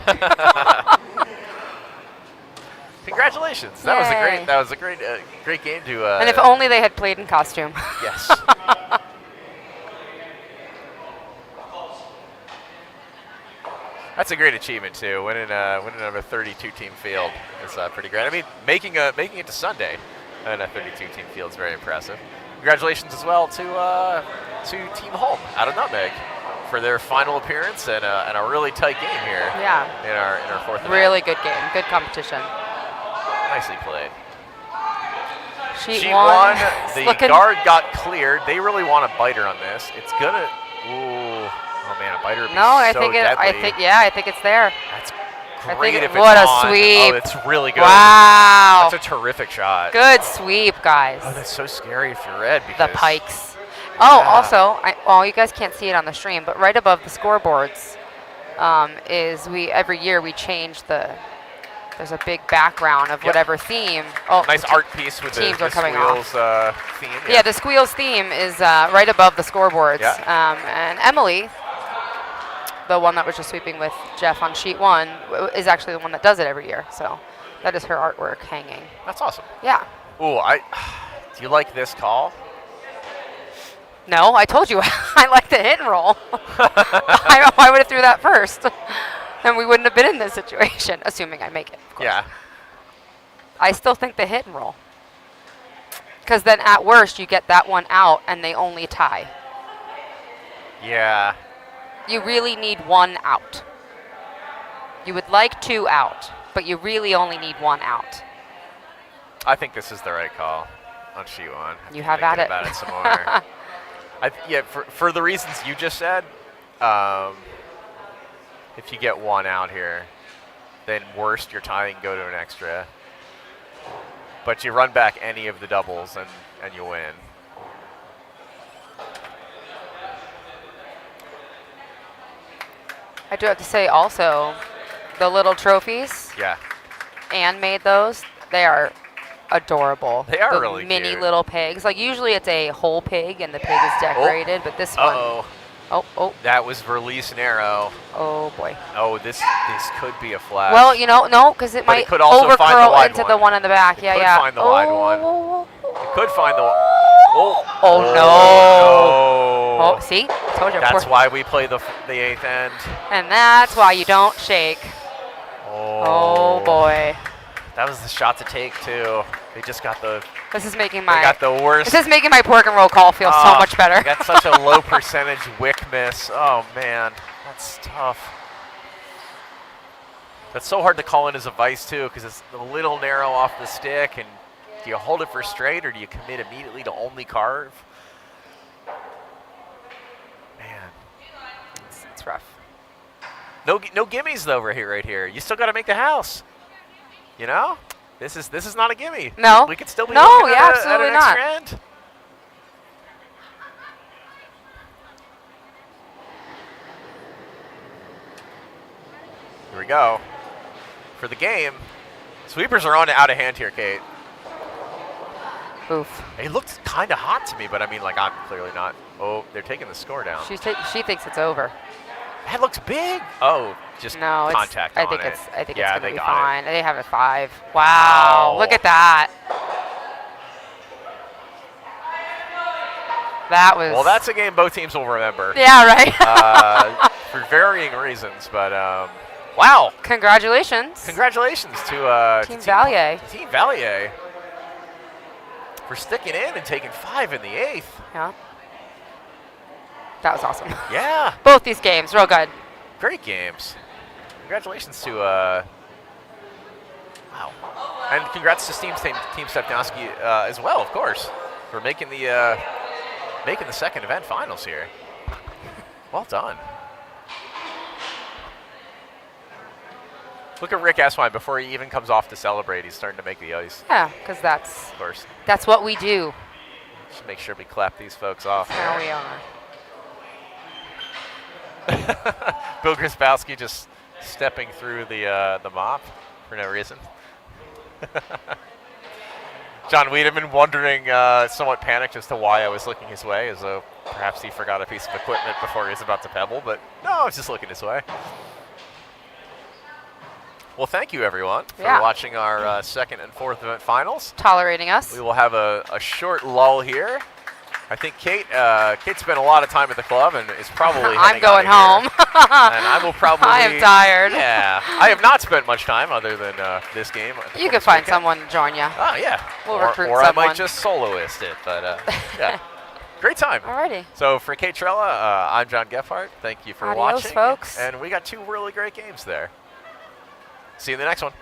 Congratulations! Yay. That was a great game to. And if only they had played in costume. Yes. That's a great achievement too. Winning a 32-team field is pretty great. I mean, making it to Sunday in a 32-team field is very impressive. Congratulations as well to Team Home out of Nutmeg for their final appearance and a really tight game here. Yeah. In our 4th event. Really good game. Good competition. Nicely played. Sheet 1, the guard got cleared. They really want a biter on this. It's gonna. Ooh. Oh man, a biter would be deadly. I think it's there. That's great if it's what a on. sweep. Oh, it's really good. Wow. That's a terrific shot. Good sweep, guys. Oh, that's so scary if you're red because the pikes. Oh, also, you guys can't see it on the stream, but right above the scoreboards every year we change there's a big background of whatever theme. Oh, nice art piece with the Squeals theme. Yeah, the Squeals theme is right above the scoreboards. Yeah. And Emily, the one that was just sweeping with Jeff on sheet 1, is actually the one that does it every year. So that is her artwork hanging. That's awesome. Yeah. Ooh, do you like this call? No, I told you I like the hit and roll. I would have threw that first. And we wouldn't have been in this situation, assuming I make it, of course. Yeah. I still think the hit and roll. Because then at worst, you get that one out and they only tie. Yeah. You really need 1 out. You would like 2 out, but you really only need 1 out. I think this is the right call on sheet 1. You have at it. About it some more. For the reasons you just said, if you get 1 out here, then worst, you're tying, go to an extra. But you run back any of the doubles and you win. I do have to say also, the little trophies. Yeah. Anne made those. They are adorable. They are the really mini cute. little pigs. Like usually it's a whole pig and the pig is decorated, but this one. Oh. That was release an arrow. Oh boy. Oh, this could be a flash. Well, no, because it might overcurl into the one in the back. It could find the wide one. It could find the. Oh no. Oh, see? I told you. That's why we play the 8th end. And that's why you don't shake. Oh boy. That was the shot to take too. They just got the This is making They my got the worst. this is making my pork and roll call feel so much better. They got such a low percentage wick miss. Oh man, that's tough. That's so hard to call in as a vice too, because it's a little narrow off the stick. And do you hold it for straight, or do you commit immediately to only carve? Man, It's rough. no gimmies though right here. You still got to make the house. You know, this is not a gimme. No. We could still be No, looking yeah, at absolutely an not. extra end. Here we go. For the game, sweepers are on out of hand here, Kate. Oof. It looked kind of hot to me, but I mean, like, I'm clearly not. Oh, they're taking the score down. She thinks it's over. That looks big. Oh, just No, contact I on think it. it's Yeah, gonna they be got fine. They have a 5. Wow. Wow. Look at that. That was. Well, that's a game both teams will remember. Yeah, right. For varying reasons, but wow. Congratulations. Congratulations to Team Valier. Team Valier for sticking in and taking 5 in the 8th. Yeah. That was awesome. Yeah, Both these games, real good. great games. Congratulations to wow, and congrats to Team Stepnowski as well, of course, for making the second event finals here. Well done. Look at Rick Eswine before he even comes off to celebrate. He's starting to make the ice. Yeah, because Of course. that's what we do. Just make sure we clap these folks off. How we are. Bill Grzybowski just stepping through the mop for no reason. John Wiedemann wondering, somewhat panicked as to why I was looking his way, as though perhaps he forgot a piece of equipment before he was about to pebble, but no, I was just looking his way. Well, thank you, everyone, for watching our second and fourth event finals. Tolerating us. We will have a short lull here. I think Kate spent a lot of time at the club and is probably I'm heading going out home. of here. And I will probably. I am tired. Yeah, I have not spent much time other than this game. You can find someone to join you. Oh yeah. We'll or recruit or someone. I might just soloist it, but yeah, great time. Alrighty. So for Kate Trella, I'm John Gephardt. Thank you for Adios, watching, folks. And we got 2 really great games there. See you in the next one.